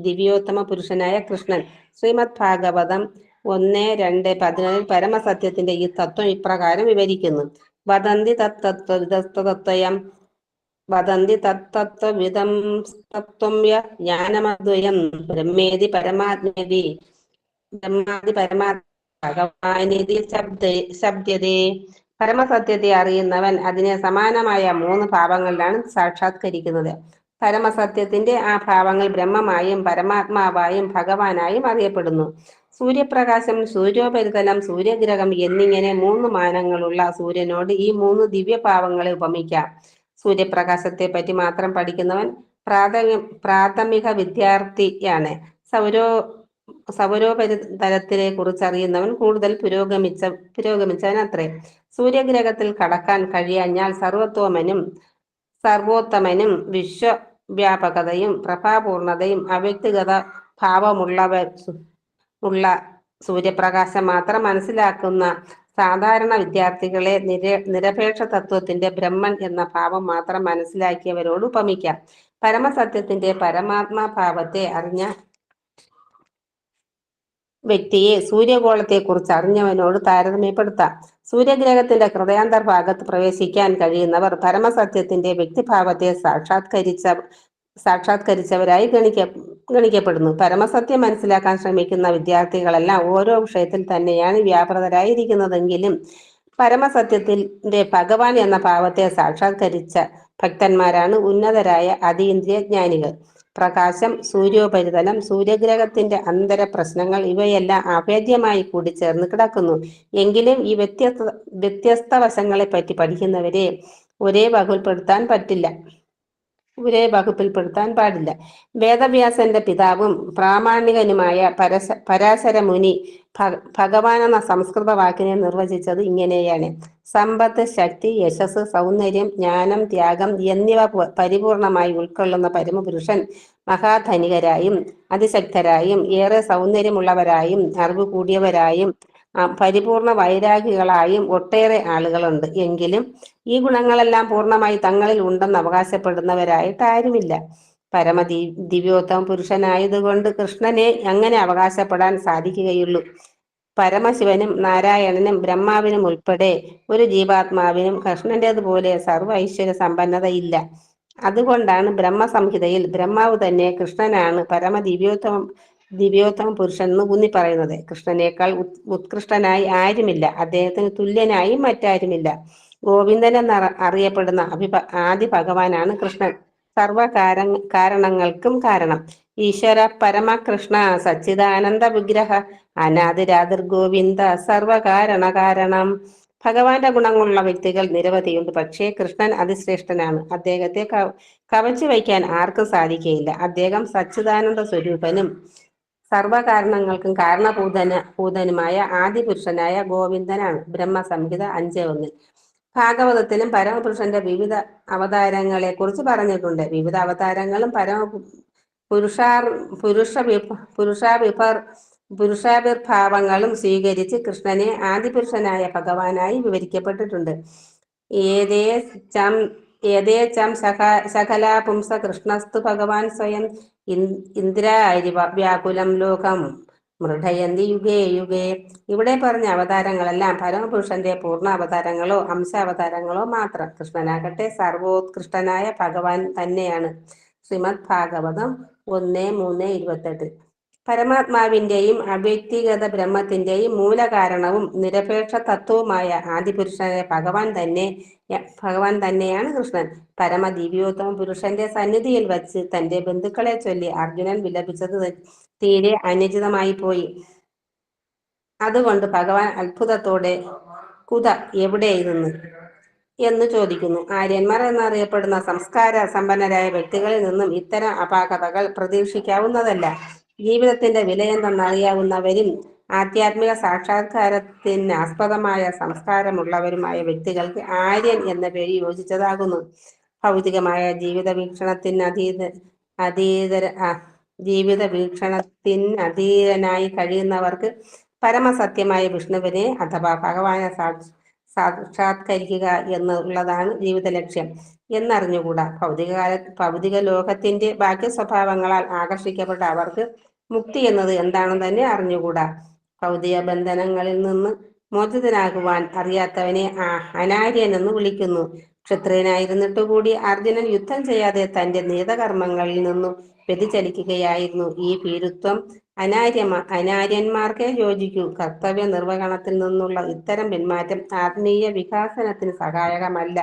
ദിവ്യോത്തമ പുരുഷനായ കൃഷ്ണൻ. ശ്രീമദ് ഭാഗവതം 1:2-14 പരമസത്യത്തിന്റെ ഈ തത്വം ഇപ്രകാരം വിവരിക്കുന്നു. വദന്തി തത്തത്വം വദന്തി തത്തത്വവിദം തത്വം ജ്ഞാനമദ്വയം ബ്രഹ്മേതി പരമാത്മേതി ബ്രഹ്മാതി ഭഗവാനിതി ശബ്ദതേ. പരമസത്യത്തെ അറിയുന്നവൻ അതിനെ സമാനമായ 3 ഭാവങ്ങളിലാണ് സാക്ഷാത്കരിക്കുന്നത്. പരമസത്യത്തിന്റെ ആ ഭാവങ്ങൾ ബ്രഹ്മമായും പരമാത്മാവായും ഭഗവാനായും അറിയപ്പെടുന്നു. സൂര്യപ്രകാശം, സൂര്യോപരിതലം, സൂര്യഗ്രഹം എന്നിങ്ങനെ 3 മാനങ്ങളുള്ള സൂര്യനോട് ഈ 3 ദിവ്യഭാവങ്ങളെ ഉപമിക്കാം. സൂര്യപ്രകാശത്തെ പറ്റി മാത്രം പഠിക്കുന്നവൻ പ്രാഥമിക വിദ്യാർത്ഥിയാണ്. സൗരോപരിതലത്തിനെ കുറിച്ച് അറിയുന്നവൻ കൂടുതൽ പുരോഗമിച്ചവൻ അത്രേ. സൂര്യഗ്രഹത്തിൽ കടക്കാൻ കഴിയാഞ്ഞാൽ സർവോത്തമനും വിശ്വവ്യാപകതയും പ്രഭാപൂർണതയും അവ്യക്തിഗത ഭാവമുള്ള സൂര്യപ്രകാശം മാത്രം മനസ്സിലാക്കുന്ന സാധാരണ വിദ്യാർത്ഥികളെ നിരപേക്ഷ തത്വത്തിന്റെ ബ്രഹ്മൻ എന്ന ഭാവം മാത്രം മനസ്സിലാക്കിയവരോട് ഉപമിക്കാം. പരമസത്യത്തിന്റെ പരമാത്മാ ഭാവത്തെ അറിഞ്ഞ വ്യക്തിയെ സൂര്യഗോളത്തെ കുറിച്ച് അറിഞ്ഞവനോട് താരതമ്യപ്പെടുത്താം. സൂര്യഗ്രഹത്തിന്റെ ഹൃദയാന്തർഭാഗത്ത് പ്രവേശിക്കാൻ കഴിയുന്നവർ പരമസത്യത്തിന്റെ വ്യക്തിഭാവത്തെ സാക്ഷാത്കരിച്ചവരായി ഗണിക്കപ്പെടുന്നു. പരമസത്യം മനസ്സിലാക്കാൻ ശ്രമിക്കുന്ന വിദ്യാർത്ഥികളെല്ലാം ഓരോ വിഷയത്തിൽ തന്നെയാണ് വ്യാപൃതരായിരിക്കുന്നതെങ്കിലും പരമസത്യത്തിന്റെ ഭഗവാൻ എന്ന ഭാവത്തെ സാക്ഷാത്കരിച്ച ഭക്തന്മാരാണ് ഉന്നതരായ അതീന്ദ്രിയ ജ്ഞാനികൾ. പ്രകാശം, സൂര്യോപരിതലം, സൂര്യഗ്രഹത്തിന്റെ അന്തര പ്രശ്നങ്ങൾ ഇവയെല്ലാം അഭേദ്യമായി കൂടിച്ചേർന്ന് കിടക്കുന്നു. എങ്കിലും ഈ വ്യത്യസ്ത വശങ്ങളെ പറ്റി പഠിക്കുന്നവരെ ഒരേ വകുപ്പെടുത്താൻ പറ്റില്ല. ഒരേ വകുപ്പിൽപ്പെടുത്താൻ പാടില്ല. വേദവ്യാസന്റെ പിതാവും പ്രാമാണികനുമായ പരാശര മുനി ഭഗവാൻ എന്ന സംസ്കൃത വാക്കിനെ നിർവചിച്ചത് ഇങ്ങനെയാണ്: സമ്പത്ത്, ശക്തി, യശസ്, സൗന്ദര്യം, ജ്ഞാനം, ത്യാഗം എന്നിവ പരിപൂർണമായി ഉൾക്കൊള്ളുന്ന പരമപുരുഷൻ മഹാധനികരായും അതിശക്തരായും ഏറെ സൗന്ദര്യമുള്ളവരായും അറിവ് കൂടിയവരായും പരിപൂർണ വൈരാഗികളായും ഒട്ടേറെ ആളുകളുണ്ട്. എങ്കിലും ഈ ഗുണങ്ങളെല്ലാം പൂർണ്ണമായി തങ്ങളിൽ ഉണ്ടെന്ന് അവകാശപ്പെടുന്നവരായിട്ട് ആരുമില്ല. ദിവ്യോത്തമ പുരുഷനായതുകൊണ്ട് കൃഷ്ണനെ അങ്ങനെ അവകാശപ്പെടാൻ സാധിക്കുകയുള്ളൂ. പരമശിവനും നാരായണനും ബ്രഹ്മാവിനും ഉൾപ്പെടെ ഒരു ജീവാത്മാവിനും കൃഷ്ണന്റേതുപോലെ സർവ്വ ഐശ്വര്യ സമ്പന്നതയില്ല. അതുകൊണ്ടാണ് ബ്രഹ്മസംഹിതയിൽ ബ്രഹ്മാവ് തന്നെ കൃഷ്ണനാണ് ദിവ്യോത്തമ പുരുഷൻ എന്ന് ഊന്നി പറയുന്നത്. കൃഷ്ണനേക്കാൾ ഉത്കൃഷ്ടനായി ആരുമില്ല, അദ്ദേഹത്തിന് തുല്യനായി മറ്റാരുമില്ല. ഗോവിന്ദൻ എന്ന് അറിയപ്പെടുന്ന ആദി ഭഗവാനാണ് കൃഷ്ണൻ, കാരണങ്ങൾക്കും കാരണം. ഈശ്വര പരമകൃഷ്ണ സച്ചിദാനന്ദ വിഗ്രഹ അനാദിരാതിർ ഗോവിന്ദ സർവകാരണ കാരണം. ഭഗവാന്റെ ഗുണങ്ങളുള്ള വ്യക്തികൾ നിരവധിയുണ്ട്, പക്ഷേ കൃഷ്ണൻ അതിശ്രേഷ്ഠനാണ്. അദ്ദേഹത്തെ കവച്ചു വയ്ക്കാൻ ആർക്കും സാധിക്കുകയില്ല. അദ്ദേഹം സച്ചിദാനന്ദ സ്വരൂപനും സർവകാരണങ്ങൾക്കും കാരണഭൂതനുമായ ആദിപുരുഷനായ ഗോവിന്ദനാണ്. ബ്രഹ്മസംഹിത 5:1. ഭാഗവതത്തിലും പരമപുരുഷന്റെ വിവിധ അവതാരങ്ങളെ കുറിച്ച് പറഞ്ഞിട്ടുണ്ട്. വിവിധ അവതാരങ്ങളും പുരുഷാവിർഭാവങ്ങളും സ്വീകരിച്ച് കൃഷ്ണനെ ആദിപുരുഷനായ ഭഗവാനായി വിവരിക്കപ്പെട്ടിട്ടുണ്ട്. ഏതേചം ശകലാ പുംസ കൃഷ്ണസ്തു ഭഗവാൻ സ്വയം ഇന്ദ്രാരിവ വ്യാകുലം ലോകം മൃഢയന്തി യുഗേ യുഗേ. ഇവിടെ പറഞ്ഞ അവതാരങ്ങളെല്ലാം പരമപുരുഷന്റെ പൂർണ്ണ അവതാരങ്ങളോ അംശാവതാരങ്ങളോ മാത്രം. കൃഷ്ണനാകട്ടെ സർവോത്കൃഷ്ടനായ ഭഗവാൻ തന്നെയാണ്. ശ്രീമദ് ഭാഗവതം 1:3-28. പരമാത്മാവിന്റെയും അവ്യക്തിഗത ബ്രഹ്മത്തിന്റെയും മൂലകാരണവും നിരപേക്ഷ തത്വവുമായ ആദിപുരുഷനായ ഭഗവാൻ തന്നെയാണ് കൃഷ്ണൻ. ദിവ്യോത്തമ പുരുഷന്റെ സന്നിധിയിൽ വച്ച് തന്റെ ബന്ധുക്കളെ ചൊല്ലി അർജുനൻ വിലപിച്ചത് തീരെ അനുചിതമായി പോയി. അതുകൊണ്ട് ഭഗവാൻ അത്ഭുതത്തോടെ കുത എവിടെയിരുന്നു എന്ന് ചോദിക്കുന്നു. ആര്യന്മാർ എന്നറിയപ്പെടുന്ന സംസ്കാര സമ്പന്നരായ വ്യക്തികളിൽ നിന്നും ഇത്തരം അപാകതകൾ പ്രതീക്ഷിക്കാവുന്നതല്ല. ജീവിതത്തിന്റെ വിലയെന്തെന്നറിയാവുന്നവരും ആധ്യാത്മിക സാക്ഷാത്കാരത്തിന് ആസ്പദമായ സംസ്കാരമുള്ളവരുമായ വ്യക്തികൾക്ക് ആര്യൻ എന്ന പേര് യോജിച്ചതാകുന്നു. ഭൗതികമായ ജീവിത വീക്ഷണത്തിനധീരനായി കഴിയുന്നവർക്ക് പരമസത്യമായ വിഷ്ണുവിനെ അഥവാ ഭഗവാനെ സാക്ഷാത്കരിക്കുക എന്നുള്ളതാണ് ജീവിത ലക്ഷ്യം എന്നറിഞ്ഞുകൂടാ. ഭൗതിക ലോകത്തിന്റെ ബാഹ്യ സ്വഭാവങ്ങളാൽ ആകർഷിക്കപ്പെട്ട അവർക്ക് മുക്തി എന്നത് എന്താണെന്ന് തന്നെ അറിഞ്ഞുകൂടാ. ഭൗതിക ബന്ധനങ്ങളിൽ നിന്ന് മോചിതനാകുവാൻ അറിയാത്തവനെ അനാര്യൻ എന്ന് വിളിക്കുന്നു. ക്ഷത്രിയനായിരുന്നിട്ട് കൂടി അർജുനൻ യുദ്ധം ചെയ്യാതെ തന്റെ നിയതകർമ്മങ്ങളിൽ നിന്നും വ്യതിചലിക്കുകയായിരുന്നു. ഈ ഭീരുത്വം അനാര്യന്മാർക്കേ യോജിക്കൂ. കർത്തവ്യ നിർവഹണത്തിൽ നിന്നുള്ള ഇത്തരം പിന്മാറ്റം ആത്മീയ വികാസനത്തിന് സഹായകമല്ല.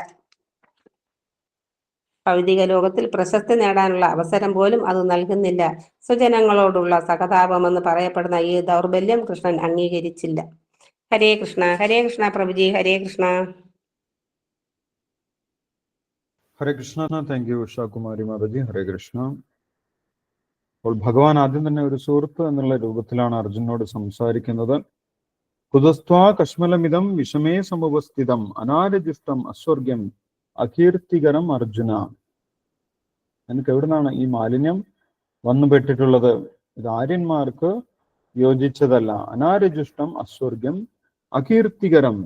ഭൗതിക ലോകത്തിൽ പ്രശസ്തി നേടാനുള്ള അവസരം പോലും അത് നൽകുന്നില്ല. സ്വജനങ്ങളോടുള്ള സഹതാപമെന്ന് പറയപ്പെടുന്ന ഈ ദൗർബല്യം കൃഷ്ണൻ അംഗീകരിച്ചില്ല. ഹരേ കൃഷ്ണ പ്രഭുജി. ഹരേ കൃഷ്ണ. ഹരേ കൃഷ്ണ. Thank you Ushakumari Mataji. ഹരേ കൃഷ്ണ. അപ്പോൾ ഭഗവാൻ ആദ്യം തന്നെ ഒരു സുഹൃത്ത് എന്നുള്ള രൂപത്തിലാണ് അർജുനോട് സംസാരിക്കുന്നത്. കുതസ്ത്വാ കശ്മലമിതം വിഷമേ സമുപസ്ഥിതം അനാരജിഷ്ടം അസ്വർഗ്യം അകീർത്തികരം അർജുന. എനിക്ക് എവിടുന്നാണ് ഈ മാലിന്യം വന്നുപെട്ടിട്ടുള്ളത്? ഇത് ആര്യന്മാർക്ക് യോജിച്ചതല്ല. അനാരജിഷ്ടം അസ്വർഗ്യം അകീർത്തികരം.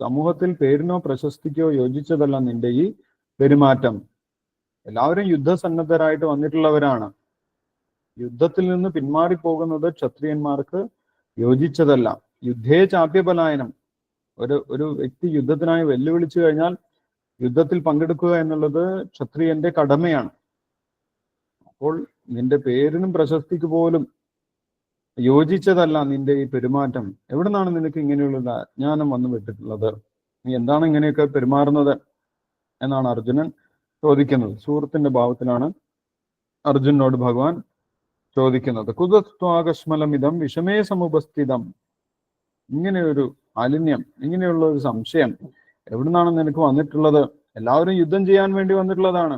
സമൂഹത്തിൽ പേരിനോ പ്രശസ്തിക്കോ യോജിച്ചതല്ല നിന്റെ ഈ പെരുമാറ്റം. എല്ലാവരും യുദ്ധസന്നദ്ധരായിട്ട് വന്നിട്ടുള്ളവരാണ്. യുദ്ധത്തിൽ നിന്ന് പിന്മാറിപ്പോകുന്നത് ക്ഷത്രിയന്മാർക്ക് യോജിച്ചതല്ല. യുദ്ധേ ചാപ്യപലായനം. ഒരു വ്യക്തി യുദ്ധത്തിനായി വെല്ലുവിളിച്ചു കഴിഞ്ഞാൽ യുദ്ധത്തിൽ പങ്കെടുക്കുക എന്നുള്ളത് ക്ഷത്രിയന്റെ കടമയാണ്. അപ്പോൾ നിന്റെ പേരിനും പ്രശസ്തിക്ക് പോലും യോജിച്ചതല്ല നിന്റെ ഈ പെരുമാറ്റം. എവിടെ നിന്നാണ് നിനക്ക് ഇങ്ങനെയുള്ള അജ്ഞാനം വന്നു വിട്ടിട്ടുള്ളത്? നീ എന്താണ് ഇങ്ങനെയൊക്കെ പെരുമാറുന്നത് എന്നാണ് അർജുനൻ ചോദിക്കുന്നത്. സുഹൃത്തിന്റെ ഭാവത്തിലാണ് അർജുനോട് ഭഗവാൻ ചോദിക്കുന്നത്. കുതസ്ത്വാകശ്മലമിതം വിഷമേ സമുപസ്ഥിതം. ഇങ്ങനെയൊരു മാലിന്യം, ഇങ്ങനെയുള്ള ഒരു സംശയം എവിടുന്നാണ് നിനക്ക് വന്നിട്ടുള്ളത്? എല്ലാവരും യുദ്ധം ചെയ്യാൻ വേണ്ടി വന്നിട്ടുള്ളതാണ്.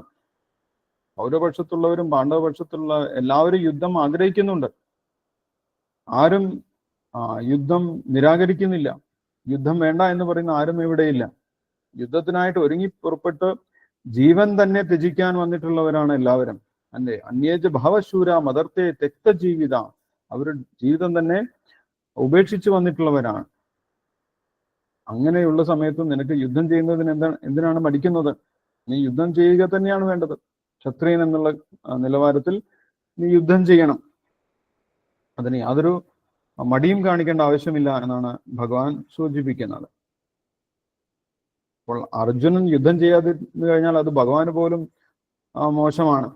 കൗരവപക്ഷത്തുള്ളവരും പാണ്ഡവപക്ഷത്തുള്ള എല്ലാവരും യുദ്ധം ആഗ്രഹിക്കുന്നുണ്ട്. ആരും യുദ്ധം നിരാകരിക്കുന്നില്ല. യുദ്ധം വേണ്ട എന്ന് പറയുന്ന ആരും ഇവിടെയില്ല. യുദ്ധത്തിനായിട്ട് ഒരുങ്ങി പുറപ്പെട്ട് ജീവൻ തന്നെ ത്യജിക്കാൻ വന്നിട്ടുള്ളവരാണ് എല്ലാവരും. അല്ലേ? അന്യേജ ഭവശൂര മദർത്തെ തെക്ത ജീവിത, അവരുടെ ജീവിതം തന്നെ ഉപേക്ഷിച്ച് വന്നിട്ടുള്ളവരാണ്. അങ്ങനെയുള്ള സമയത്ത് നിനക്ക് യുദ്ധം ചെയ്യുന്നതിന് എന്തിനാണ് മടിക്കുന്നത്? നീ യുദ്ധം ചെയ്യുക തന്നെയാണ് വേണ്ടത്. ക്ഷത്രിയൻ എന്നുള്ള നിലവാരത്തിൽ നീ യുദ്ധം ചെയ്യണം. അതിന് യാതൊരു മടിയും കാണിക്കേണ്ട ആവശ്യമില്ല എന്നാണ് ഭഗവാൻ സൂചിപ്പിക്കുന്നത്. അപ്പോൾ അർജുനൻ യുദ്ധം ചെയ്യാതിരുന്നു കഴിഞ്ഞാൽ അത് ഭഗവാന് പോലും മോശമാണ്,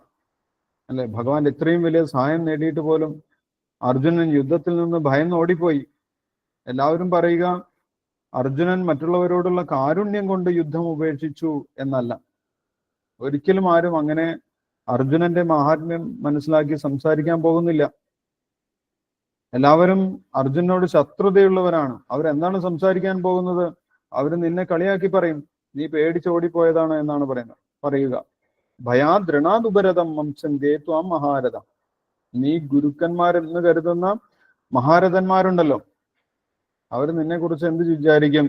അല്ലെ? ഭഗവാൻ ഇത്രയും വലിയ സഹായം നേടിയിട്ട് പോലും അർജുനൻ യുദ്ധത്തിൽ നിന്ന് ഭയന്ന് ഓടിപ്പോയി. എല്ലാവരും പറയുക അർജുനൻ മറ്റുള്ളവരോടുള്ള കാരുണ്യം കൊണ്ട് യുദ്ധം ഉപേക്ഷിച്ചു എന്നല്ല. ഒരിക്കലും ആരും അങ്ങനെ അർജുനന്റെ മഹാത്മ്യം മനസ്സിലാക്കി സംസാരിക്കാൻ പോകുന്നില്ല. എല്ലാവരും അർജുനോട് ശത്രുതയുള്ളവരാണ്. അവരെന്താണ് സംസാരിക്കാൻ പോകുന്നത്? അവർ നിന്നെ കളിയാക്കി പറയും, നീ പേടിച്ചോടിപ്പോയതാണ് എന്നാണ് പറയുക. ഭയാദ്രണാദുപരതം വംശന്തേ ത്വാം മഹാരഥ. നീ ഗുരുക്കന്മാരെന്ന് കരുതുന്ന മഹാരഥന്മാരുണ്ടല്ലോ, അവർ നിന്നെ കുറിച്ച് എന്ത് വിചാരിക്കും?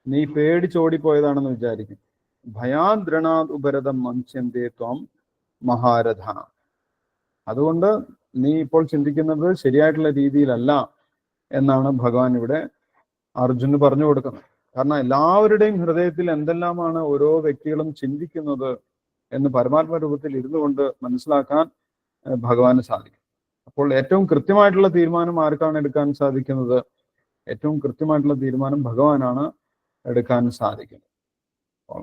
നീ പേടിച്ചോടിപ്പോയതാണെന്ന് വിചാരിക്കും. ഭയാദ്രണാദ് ഉപരതം വംശന്തേ ത്വാം മഹാരഥ. അതുകൊണ്ട് നീ ഇപ്പോൾ ചിന്തിക്കുന്നത് ശരിയായിട്ടുള്ള രീതിയിലല്ല എന്നാണ് ഭഗവാൻ ഇവിടെ അർജുന് പറഞ്ഞു കൊടുക്കുന്നത്. കാരണം എല്ലാവരുടെയും ഹൃദയത്തിൽ എന്തെല്ലാമാണ് ഓരോ വ്യക്തികളും ചിന്തിക്കുന്നത് എന്ന് പരമാത്മ രൂപത്തിൽ ഇരുന്നു കൊണ്ട് മനസ്സിലാക്കാൻ ഭഗവാന് സാധിക്കും. അപ്പോൾ ഏറ്റവും കൃത്യമായിട്ടുള്ള തീരുമാനം ആർക്കാണ് എടുക്കാൻ സാധിക്കുന്നത്? ഏറ്റവും കൃത്യമായിട്ടുള്ള തീരുമാനം ഭഗവാനാണ് എടുക്കാൻ സാധിക്കുന്നത്.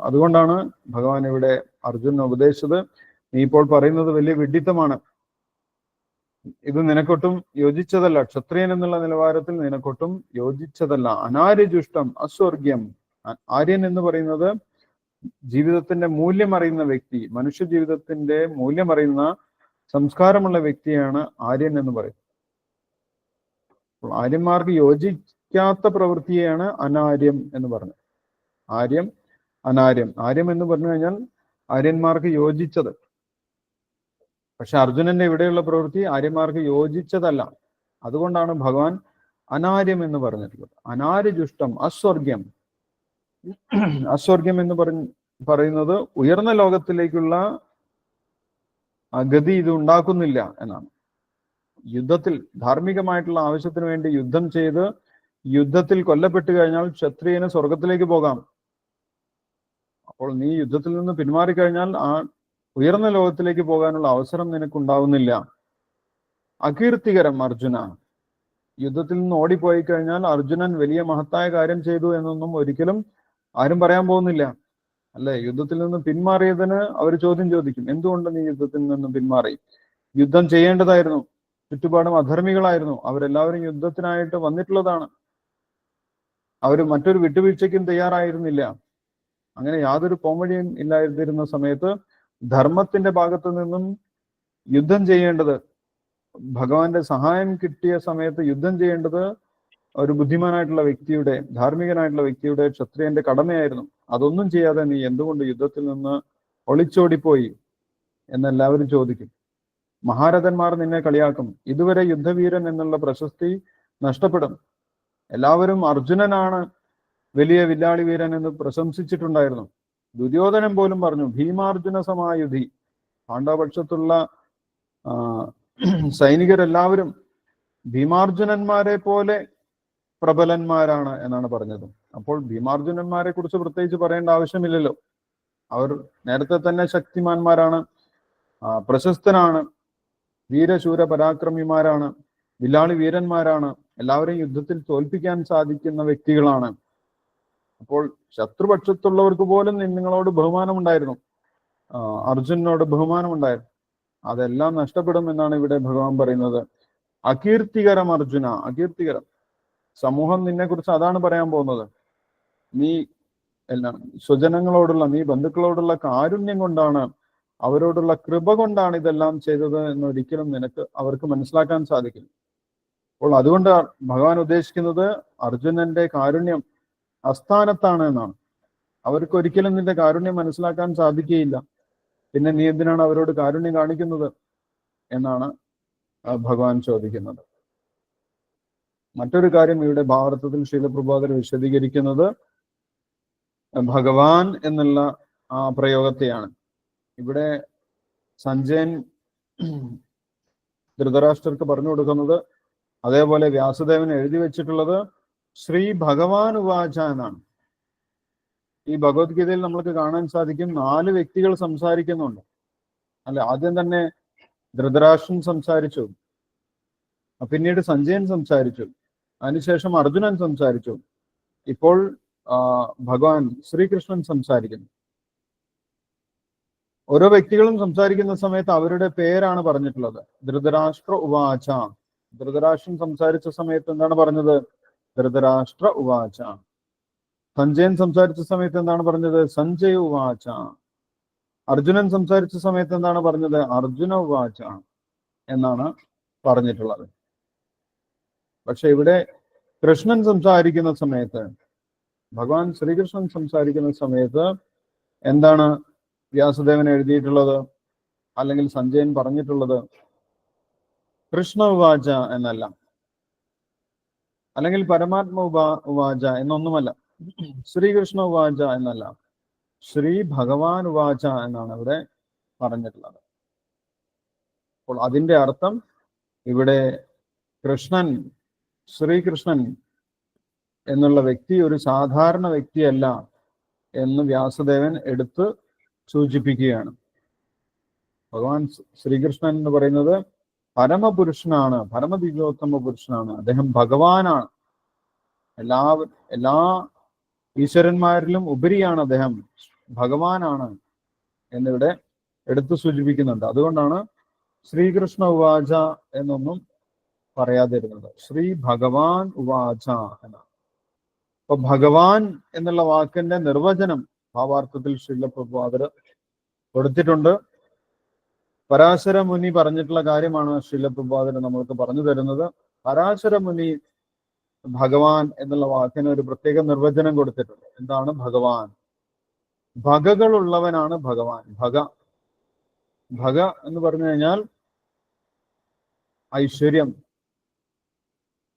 അതുകൊണ്ടാണ് ഭഗവാൻ ഇവിടെ അർജുനന് ഉപദേശിച്ചത്, നീ ഇപ്പോൾ പറയുന്നത് വലിയ വിഡ്ഢിത്തമാണ്, ഇത് നിനക്കൊട്ടും യോജിച്ചതല്ല, ക്ഷത്രിയൻ എന്നുള്ള നിലവാരത്തിൽ നിനക്കൊട്ടും യോജിച്ചതല്ല. അനാര്യജുഷ്ടം അസ്വർഗ്യം. ആര്യൻ എന്ന് പറയുന്നത് ജീവിതത്തിന്റെ മൂല്യം അറിയുന്ന വ്യക്തി, മനുഷ്യ ജീവിതത്തിന്റെ മൂല്യം അറിയുന്ന സംസ്കാരമുള്ള വ്യക്തിയാണ് ആര്യൻ എന്ന് പറയുന്നത്. ആര്യന്മാർക്ക് യോജിക്കാത്ത പ്രവൃത്തിയെയാണ് അനാര്യം എന്ന് പറഞ്ഞത്. ആര്യം, അനാര്യം. ആര്യം എന്ന് പറഞ്ഞു കഴിഞ്ഞാൽ ആര്യന്മാർക്ക് യോജിച്ചത്. പക്ഷെ അർജുനന്റെ ഇവിടെയുള്ള പ്രവൃത്തി ആര്യന്മാർക്ക് യോജിച്ചതല്ല. അതുകൊണ്ടാണ് ഭഗവാൻ അനാര്യം എന്ന് പറഞ്ഞിട്ടുള്ളത്. അനാര്യജുഷ്ടം അസ്വർഗ്യം. അസ്വർഗ്യം എന്ന് പറയുന്നത് ഉയർന്ന ലോകത്തിലേക്കുള്ള ഗതി ഇത് ഉണ്ടാക്കുന്നില്ല എന്നാണ്. യുദ്ധത്തിൽ ധാർമ്മികമായിട്ടുള്ള ആവശ്യത്തിന് വേണ്ടി യുദ്ധം ചെയ്ത് യുദ്ധത്തിൽ കൊല്ലപ്പെട്ടു കഴിഞ്ഞാൽ ക്ഷത്രിയന് സ്വർഗത്തിലേക്ക് പോകാം. അപ്പോൾ നീ യുദ്ധത്തിൽ നിന്ന് പിന്മാറിക്കഴിഞ്ഞാൽ ആ ഉയർന്ന ലോകത്തിലേക്ക് പോകാനുള്ള അവസരം നിനക്കുണ്ടാവുന്നില്ല. അകീർത്തികരം അർജുന. യുദ്ധത്തിൽ നിന്ന് ഓടിപ്പോയി കഴിഞ്ഞാൽ അർജുനൻ വലിയ മഹത്തായ കാര്യം ചെയ്തു എന്നൊന്നും ഒരിക്കലും ആരും പറയാൻ പോകുന്നില്ല, അല്ലെ? യുദ്ധത്തിൽ നിന്ന് പിന്മാറിയതിന് അവർ ചോദ്യം ചോദിക്കും, എന്തുകൊണ്ട് നീ യുദ്ധത്തിൽ നിന്നും പിന്മാറി? യുദ്ധം ചെയ്യേണ്ടതായിരുന്നു. ചുറ്റുപാടും അധർമ്മികളായിരുന്നു. അവരെല്ലാവരും യുദ്ധത്തിനായിട്ട് വന്നിട്ടുള്ളതാണ്. അവർ മറ്റൊരു വിട്ടുവീഴ്ചയ്ക്കും തയ്യാറായിരുന്നില്ല. അങ്ങനെ യാതൊരു പോംവഴിയും ഇല്ലാതിരുന്ന സമയത്ത് ധർമ്മത്തിന്റെ ഭാഗത്തു നിന്നും യുദ്ധം ചെയ്യേണ്ടത്, ഭഗവാന്റെ സഹായം കിട്ടിയ സമയത്ത് യുദ്ധം ചെയ്യേണ്ടത് ഒരു ബുദ്ധിമാനായിട്ടുള്ള വ്യക്തിയുടെ, ധാർമ്മികനായിട്ടുള്ള വ്യക്തിയുടെ, ക്ഷത്രിയന്റെ കടമയായിരുന്നു. അതൊന്നും ചെയ്യാതെ നീ എന്തുകൊണ്ട് യുദ്ധത്തിൽ നിന്ന് ഒളിച്ചോടിപ്പോയി എന്നെല്ലാവരും ചോദിക്കും. മഹാരഥന്മാർ നിന്നെ കളിയാക്കും. ഇതുവരെ യുദ്ധവീരൻ എന്നുള്ള പ്രശസ്തി നഷ്ടപ്പെടും. എല്ലാവരും അർജുനനാണ് വലിയ വില്ലാളി വീരൻ എന്ന് പ്രശംസിച്ചിട്ടുണ്ടായിരുന്നു. ദുര്യോധനൻ പോലും പറഞ്ഞു, ഭീമാർജുന സമായുധി. പാണ്ഡവപക്ഷത്തുള്ള സൈനികരെല്ലാവരും ഭീമാർജുനന്മാരെ പോലെ പ്രബലന്മാരാണ് എന്നാണ് പറഞ്ഞത്. അപ്പോൾ ഭീമാർജുനന്മാരെ കുറിച്ച് പ്രത്യേകിച്ച് പറയേണ്ട ആവശ്യമില്ലല്ലോ. അവർ നേരത്തെ തന്നെ ശക്തിമാന്മാരാണ്, പ്രശസ്തനാണ്, വീരശൂര പരാക്രമിമാരാണ്, വില്ലാളി വീരന്മാരാണ്, എല്ലാവരെയും യുദ്ധത്തിൽ തോൽപ്പിക്കാൻ സാധിക്കുന്ന വ്യക്തികളാണ്. അപ്പോൾ ശത്രുപക്ഷത്തുള്ളവർക്ക് പോലും നിങ്ങളോട് ബഹുമാനമുണ്ടായിരുന്നു, അർജുനനോട് ബഹുമാനമുണ്ടായിരുന്നു. അതെല്ലാം നഷ്ടപ്പെടും എന്നാണ് ഇവിടെ ഭഗവാൻ പറയുന്നത്. അകീർത്തികരം അർജുന. അകീർത്തികരം. സമൂഹം നിന്നെ കുറിച്ച് അതാണ് പറയാൻ പോകുന്നത്. നീ എല്ലാം സ്വജനങ്ങളോടുള്ള, നീ ബന്ധുക്കളോടുള്ള കാരുണ്യം കൊണ്ടാണ്, അവരോടുള്ള കൃപ കൊണ്ടാണ് ഇതെല്ലാം ചെയ്തത് എന്നൊരിക്കലും അവർക്ക് മനസ്സിലാക്കാൻ സാധിക്കില്ല. അപ്പോൾ അതുകൊണ്ട് ഭഗവാൻ ഉദ്ദേശിക്കുന്നത് അർജുനന്റെ കാരുണ്യം അസ്ഥാനത്താണ് എന്നാണ്. അവർക്ക് ഒരിക്കലും നിന്റെ കാരുണ്യം മനസ്സിലാക്കാൻ സാധിക്കുകയില്ല. പിന്നെ നീ എന്തിനാണ് അവരോട് കാരുണ്യം കാണിക്കുന്നത് എന്നാണ് ഭഗവാൻ ചോദിക്കുന്നത്. മറ്റൊരു കാര്യം ഇവിടെ ഭാരതത്തിൽ ശീലപ്രഭാതർ വിശദീകരിക്കുന്നത് ഭഗവാൻ എന്നുള്ള ആ പ്രയോഗത്തെയാണ്. ഇവിടെ സഞ്ജയൻ ധൃതരാഷ്ട്രർക്ക് പറഞ്ഞു കൊടുക്കുന്നത്, അതേപോലെ വ്യാസദേവൻ എഴുതി വെച്ചിട്ടുള്ളത് ശ്രീ ഭഗവാൻ ഉവാച എന്നാണ്. ഈ ഭഗവത്ഗീതയിൽ നമുക്ക് കാണാൻ സാധിക്കും 4 വ്യക്തികൾ സംസാരിക്കുന്നുണ്ട് അല്ലെ. ആദ്യം തന്നെ ധൃതരാഷ്ട്രൻ സംസാരിച്ചു, പിന്നീട് സഞ്ജയൻ സംസാരിച്ചു, അതിനുശേഷം അർജുനൻ സംസാരിച്ചു, ഇപ്പോൾ ഭഗവാൻ ശ്രീകൃഷ്ണൻ സംസാരിക്കുന്നു. ഓരോ വ്യക്തികളും സംസാരിക്കുന്ന സമയത്ത് അവരുടെ പേരാണ് പറഞ്ഞിട്ടുള്ളത്. ധൃതരാഷ്ട്ര ഉവാച, ധൃതരാഷ്ട്രൻ സംസാരിച്ച സമയത്ത് എന്താണ് പറഞ്ഞത്? ധൃതരാഷ്ട്ര ഉവാച. സഞ്ജയൻ സംസാരിച്ച സമയത്ത് എന്താണ് പറഞ്ഞത്? സഞ്ജയ ഉവാച. അർജുനൻ സംസാരിച്ച സമയത്ത് എന്താണ് പറഞ്ഞത്? അർജുന ഉവാച എന്നാണ് പറഞ്ഞിട്ടുള്ളത്. പക്ഷെ ഇവിടെ കൃഷ്ണൻ സംസാരിക്കുന്ന സമയത്ത്, ഭഗവാൻ ശ്രീകൃഷ്ണൻ സംസാരിക്കുന്ന സമയത്ത് എന്താണ് വ്യാസദേവൻ എഴുതിയിട്ടുള്ളത് അല്ലെങ്കിൽ സഞ്ജയൻ പറഞ്ഞിട്ടുള്ളത്? കൃഷ്ണ ഉവാച എന്നല്ല, അല്ലെങ്കിൽ പരമാത്മ ഉവാച എന്നൊന്നുമല്ല, ശ്രീകൃഷ്ണ ഉവാച എന്നല്ല, ശ്രീ ഭഗവാൻ ഉവാച എന്നാണ് ഇവിടെ പറഞ്ഞിട്ടുള്ളത്. അപ്പോൾ അതിന്റെ അർത്ഥം ഇവിടെ കൃഷ്ണൻ, ശ്രീകൃഷ്ണൻ എന്നുള്ള വ്യക്തി ഒരു സാധാരണ വ്യക്തിയല്ല എന്ന് വ്യാസദേവൻ എടുത്ത് സൂചിപ്പിക്കുകയാണ്. ഭഗവാൻ ശ്രീകൃഷ്ണൻ എന്ന് പറയുന്നത് പരമപുരുഷനാണ്, പരമദിവ്യോത്തമ പുരുഷനാണ്. അദ്ദേഹം ഭഗവാനാണ്. എല്ലാ ഈശ്വരന്മാരിലും ഉപരിയാണ് അദ്ദേഹം, ഭഗവാനാണ് എന്നിവിടെ എടുത്തു സൂചിപ്പിക്കുന്നുണ്ട്. അതുകൊണ്ടാണ് ശ്രീകൃഷ്ണ ഉവാച എന്നൊന്നും പറയാതിരുന്നത്, ശ്രീ ഭഗവാൻ ഉവാച എന്നാണ്. അപ്പൊ ഭഗവാൻ എന്നുള്ള വാക്കിന്റെ നിർവചനം ഭാവാർത്ഥത്തിൽ ശീലപ്രഭാതർ കൊടുത്തിട്ടുണ്ട്. പരാശര മുനി പറഞ്ഞിട്ടുള്ള കാര്യമാണ് ശീലപ്രഭാതർ നമ്മൾക്ക് പറഞ്ഞു തരുന്നത്. പരാശര മുനി ഭഗവാൻ എന്നുള്ള വാക്കിന് ഒരു പ്രത്യേക നിർവചനം കൊടുത്തിട്ടുണ്ട്. എന്താണ് ഭഗവാൻ? ഭഗകളുള്ളവനാണ് ഭഗവാൻ. ഭഗ എന്ന് പറഞ്ഞു കഴിഞ്ഞാൽ ഐശ്വര്യം,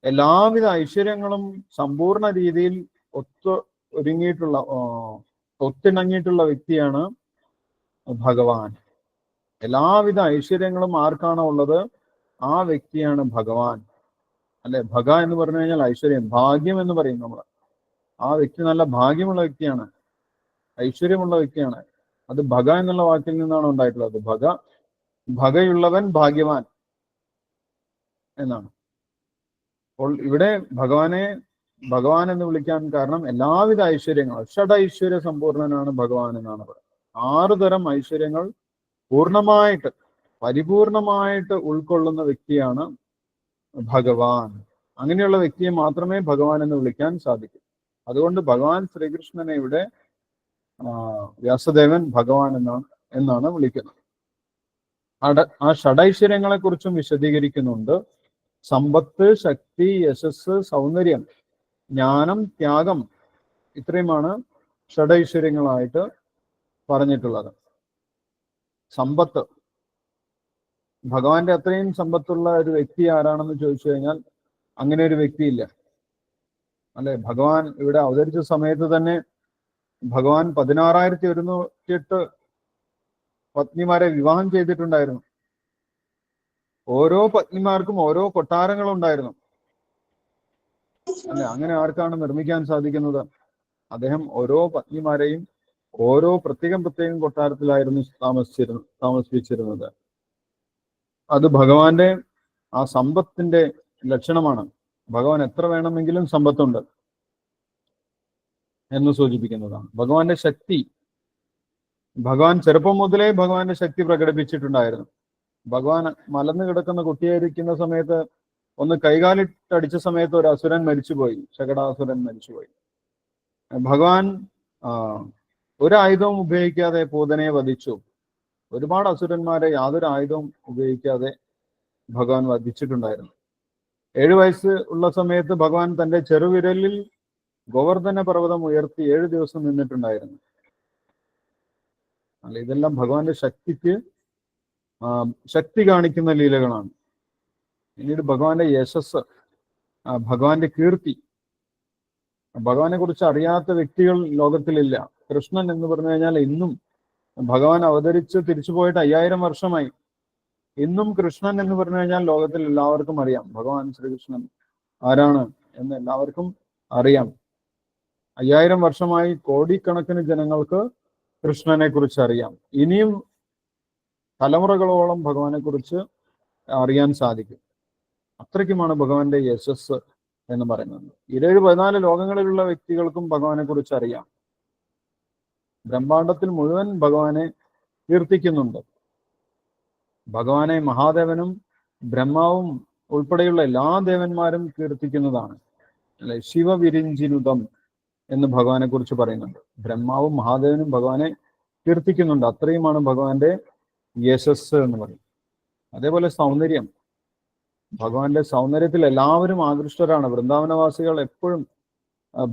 എല്ലാവിധ ഐശ്വര്യങ്ങളും സമ്പൂർണ്ണ രീതിയിൽ ഒത്തിണങ്ങിയിട്ടുള്ള വ്യക്തിയാണ് ഭഗവാൻ. എല്ലാവിധ ഐശ്വര്യങ്ങളും ആർക്കാണോ ഉള്ളത് ആ വ്യക്തിയാണ് ഭഗവാൻ അല്ലെ. ഭഗ എന്ന് പറഞ്ഞു കഴിഞ്ഞാൽ ഐശ്വര്യം, ഭാഗ്യം എന്ന് പറയും നമ്മൾ. ആ വ്യക്തി നല്ല ഭാഗ്യമുള്ള വ്യക്തിയാണ്, ഐശ്വര്യമുള്ള വ്യക്തിയാണ്. അത് ഭഗ എന്നുള്ള വാക്കിൽ നിന്നാണ് ഉണ്ടായിട്ടുള്ളത്. ഭഗയുള്ളവൻ ഭാഗ്യവാൻ എന്നാണ്. അപ്പോൾ ഇവിടെ ഭഗവാൻ എന്ന് വിളിക്കാൻ കാരണം എല്ലാവിധ ഐശ്വര്യങ്ങളും, ഷഡൈശ്വര്യ സമ്പൂർണനാണ് ഭഗവാൻ എന്നാണ് പറയുന്നത്. 6 തരം ഐശ്വര്യങ്ങൾ പൂർണ്ണമായിട്ട് പരിപൂർണമായിട്ട് ഉൾക്കൊള്ളുന്ന വ്യക്തിയാണ് ഭഗവാൻ. അങ്ങനെയുള്ള വ്യക്തിയെ മാത്രമേ ഭഗവാൻ എന്ന് വിളിക്കാൻ സാധിക്കൂ. അതുകൊണ്ട് ഭഗവാൻ ശ്രീകൃഷ്ണനെ ഇവിടെ വ്യാസദേവൻ ഭഗവാൻ എന്നാണ് വിളിക്കുന്നത്. ആ ഷഡൈശ്വര്യങ്ങളെ കുറിച്ചും വിശദീകരിക്കുന്നുണ്ട്. സമ്പത്ത്, ശക്തി, യശസ്, സൗന്ദര്യം, ജ്ഞാനം, ത്യാഗം, ഇത്രയുമാണ് ഷഡൈശ്വര്യങ്ങളായിട്ട് പറഞ്ഞിട്ടുള്ളത്. സമ്പത്ത്, ഭഗവാന്റെ അത്രയും സമ്പത്തുള്ള ഒരു വ്യക്തി ആരാണെന്ന് ചോദിച്ചു കഴിഞ്ഞാൽ അങ്ങനെ ഒരു വ്യക്തിയില്ല അല്ലെ. ഭഗവാൻ ഇവിടെ അവതരിച്ച സമയത്ത് തന്നെ ഭഗവാൻ 16,108 പത്നിമാരെ വിവാഹം ചെയ്തിട്ടുണ്ടായിരുന്നു. ഓരോ പത്നിമാർക്കും ഓരോ കൊട്ടാരങ്ങളുണ്ടായിരുന്നു അല്ലെ. അങ്ങനെ ആർക്കാണ് നിർമ്മിക്കാൻ സാധിക്കുന്നത്? അദ്ദേഹം ഓരോ പത്നിമാരെയും ഓരോ പ്രത്യേകം കൊട്ടാരത്തിലായിരുന്നു താമസിപ്പിച്ചിരുന്നത്. അത് ഭഗവാന്റെ ആ സമ്പത്തിന്റെ ലക്ഷണമാണ്. ഭഗവാൻ എത്ര വേണമെങ്കിലും സമ്പത്തുണ്ട് എന്ന് സൂചിപ്പിക്കുന്നതാണ്. ഭഗവാന്റെ ശക്തി, ഭഗവാൻ ചെറുപ്പം മുതലേ ഭഗവാന്റെ ശക്തി പ്രകടിപ്പിച്ചിട്ടുണ്ടായിരുന്നു. ഭഗവാൻ മലന്ന് കിടക്കുന്ന കുട്ടിയായിരിക്കുന്ന സമയത്ത് ഒന്ന് കൈകാലിട്ടടിച്ച സമയത്ത് ഒരു അസുരൻ മരിച്ചുപോയി, ശകടാസുരൻ മരിച്ചുപോയി. ഭഗവാൻ ഒരു ആയുധവും ഉപയോഗിക്കാതെ പൂതനയെ വധിച്ചു. ഒരുപാട് അസുരന്മാരെ യാതൊരു ആയുധവും ഉപയോഗിക്കാതെ ഭഗവാൻ വധിച്ചിട്ടുണ്ടായിരുന്നു. 7 വയസ്സ് ഉള്ള സമയത്ത് ഭഗവാൻ തന്റെ ചെറുവിരലിൽ ഗോവർദ്ധന പർവ്വതം ഉയർത്തി 7 ദിവസം നിന്നിട്ടുണ്ടായിരുന്നു. അല്ല, ഇതെല്ലാം ഭഗവാന്റെ ശക്തിക്ക് ശക്തി കാണിക്കുന്ന ലീലകളാണ്. പിന്നീട് ഭഗവാന്റെ യശസ്, ഭഗവാന്റെ കീർത്തി. ഭഗവാനെ കുറിച്ച് അറിയാത്ത വ്യക്തികൾ ലോകത്തിലില്ല. കൃഷ്ണൻ എന്ന് പറഞ്ഞു കഴിഞ്ഞാൽ ഇന്നും ഭഗവാൻ അവതരിച്ച് തിരിച്ചു പോയിട്ട് 5000 വർഷമായി. ഇന്നും കൃഷ്ണൻ എന്ന് പറഞ്ഞു കഴിഞ്ഞാൽ ലോകത്തിൽ എല്ലാവർക്കും അറിയാം. ഭഗവാൻ ശ്രീകൃഷ്ണൻ ആരാണ് എന്ന് എല്ലാവർക്കും അറിയാം. 5000 വർഷമായി കോടിക്കണക്കിന് ജനങ്ങൾക്ക് കൃഷ്ണനെ കുറിച്ച് അറിയാം. ഇനിയും തലമുറകളോളം ഭഗവാനെ കുറിച്ച് അറിയാൻ സാധിക്കും. അത്രയ്ക്കുമാണ് ഭഗവാന്റെ യശസ് എന്ന് പറയുന്നത്. 14 ലോകങ്ങളിലുള്ള വ്യക്തികൾക്കും ഭഗവാനെ കുറിച്ച് അറിയാം. ബ്രഹ്മാണ്ടത്തിൽ മുഴുവൻ ഭഗവാനെ കീർത്തിക്കുന്നുണ്ട്. ഭഗവാനെ മഹാദേവനും ബ്രഹ്മാവും ഉൾപ്പെടെയുള്ള എല്ലാ ദേവന്മാരും കീർത്തിക്കുന്നതാണ്. അല്ലെ, ശിവവിരിഞ്ചിനുതം എന്ന് ഭഗവാനെ കുറിച്ച് പറയുന്നുണ്ട്. ബ്രഹ്മാവും മഹാദേവനും ഭഗവാനെ കീർത്തിക്കുന്നുണ്ട്. അത്രയുമാണ് ഭഗവാന്റെ യശസ് എന്ന് പറയും. അതേപോലെ സൗന്ദര്യം, ഭഗവാന്റെ സൗന്ദര്യത്തിൽ എല്ലാവരും ആകൃഷ്ടരാണ്. വൃന്ദാവനവാസികൾ എപ്പോഴും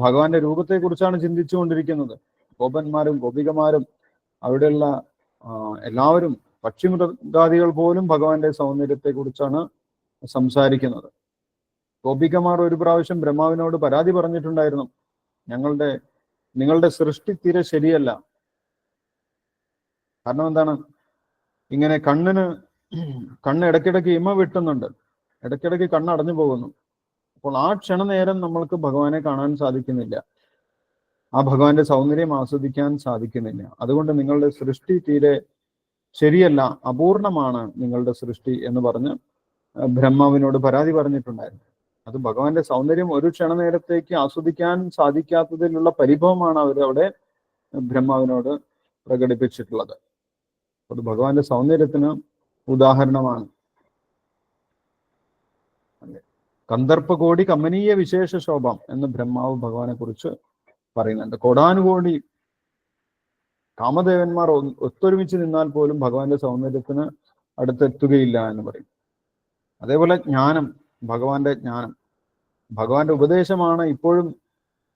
ഭഗവാന്റെ രൂപത്തെ കുറിച്ചാണ് ചിന്തിച്ചുകൊണ്ടിരിക്കുന്നത്. ഗോപന്മാരും ഗോപികമാരും അവിടെയുള്ള എല്ലാവരും, പക്ഷിമൃഗാദികൾ പോലും ഭഗവാന്റെ സൗന്ദര്യത്തെ കുറിച്ചാണ് സംസാരിക്കുന്നത്. ഗോപികമാർ ഒരു പ്രാവശ്യം ബ്രഹ്മാവിനോട് പരാതി പറഞ്ഞിട്ടുണ്ടായിരുന്നു, നിങ്ങളുടെ സൃഷ്ടി തീരെ ശരിയല്ല. കാരണം എന്താണ്? ഇങ്ങനെ കണ്ണ് ഇടയ്ക്കിടയ്ക്ക് ഇമ വെട്ടുന്നുണ്ട്, ഇടയ്ക്കിടയ്ക്ക് കണ്ണടഞ്ഞു പോകുന്നു. അപ്പോൾ ആ ക്ഷണനേരം നമ്മൾക്ക് ഭഗവാനെ കാണാൻ സാധിക്കുന്നില്ല, ആ ഭഗവാന്റെ സൗന്ദര്യം ആസ്വദിക്കാൻ സാധിക്കുന്നില്ല. അതുകൊണ്ട് നിങ്ങളുടെ സൃഷ്ടി തീരെ ശരിയല്ല, അപൂർണമാണ് നിങ്ങളുടെ സൃഷ്ടി എന്ന് പറഞ്ഞ് ബ്രഹ്മാവിനോട് പരാതി പറഞ്ഞിട്ടുണ്ടായിരുന്നു. അത് ഭഗവാന്റെ സൗന്ദര്യം ഒരു ക്ഷണനേരത്തേക്ക് ആസ്വദിക്കാൻ സാധിക്കാത്തതിലുള്ള പരിഭവമാണ് അവരവിടെ ബ്രഹ്മാവിനോട് പ്രകടിപ്പിച്ചിട്ടുള്ളത്. അത് ഭഗവാന്റെ സൗന്ദര്യത്തിന് ഉദാഹരണമാണ്. കന്ദർപ്പകോടി കമനീയ വിശേഷ ശോഭം എന്ന് ബ്രഹ്മാവ് ഭഗവാനെ കുറിച്ച് പറയുന്നുണ്ട്. കോടാനുകോടി കാമദേവന്മാർ ഒത്തൊരുമിച്ച് നിന്നാൽ പോലും ഭഗവാന്റെ സൗന്ദര്യത്തിന് അടുത്തെത്തുകയില്ല എന്ന് പറയും. അതേപോലെ ജ്ഞാനം, ഭഗവാന്റെ ജ്ഞാനം, ഭഗവാന്റെ ഉപദേശമാണ് ഇപ്പോഴും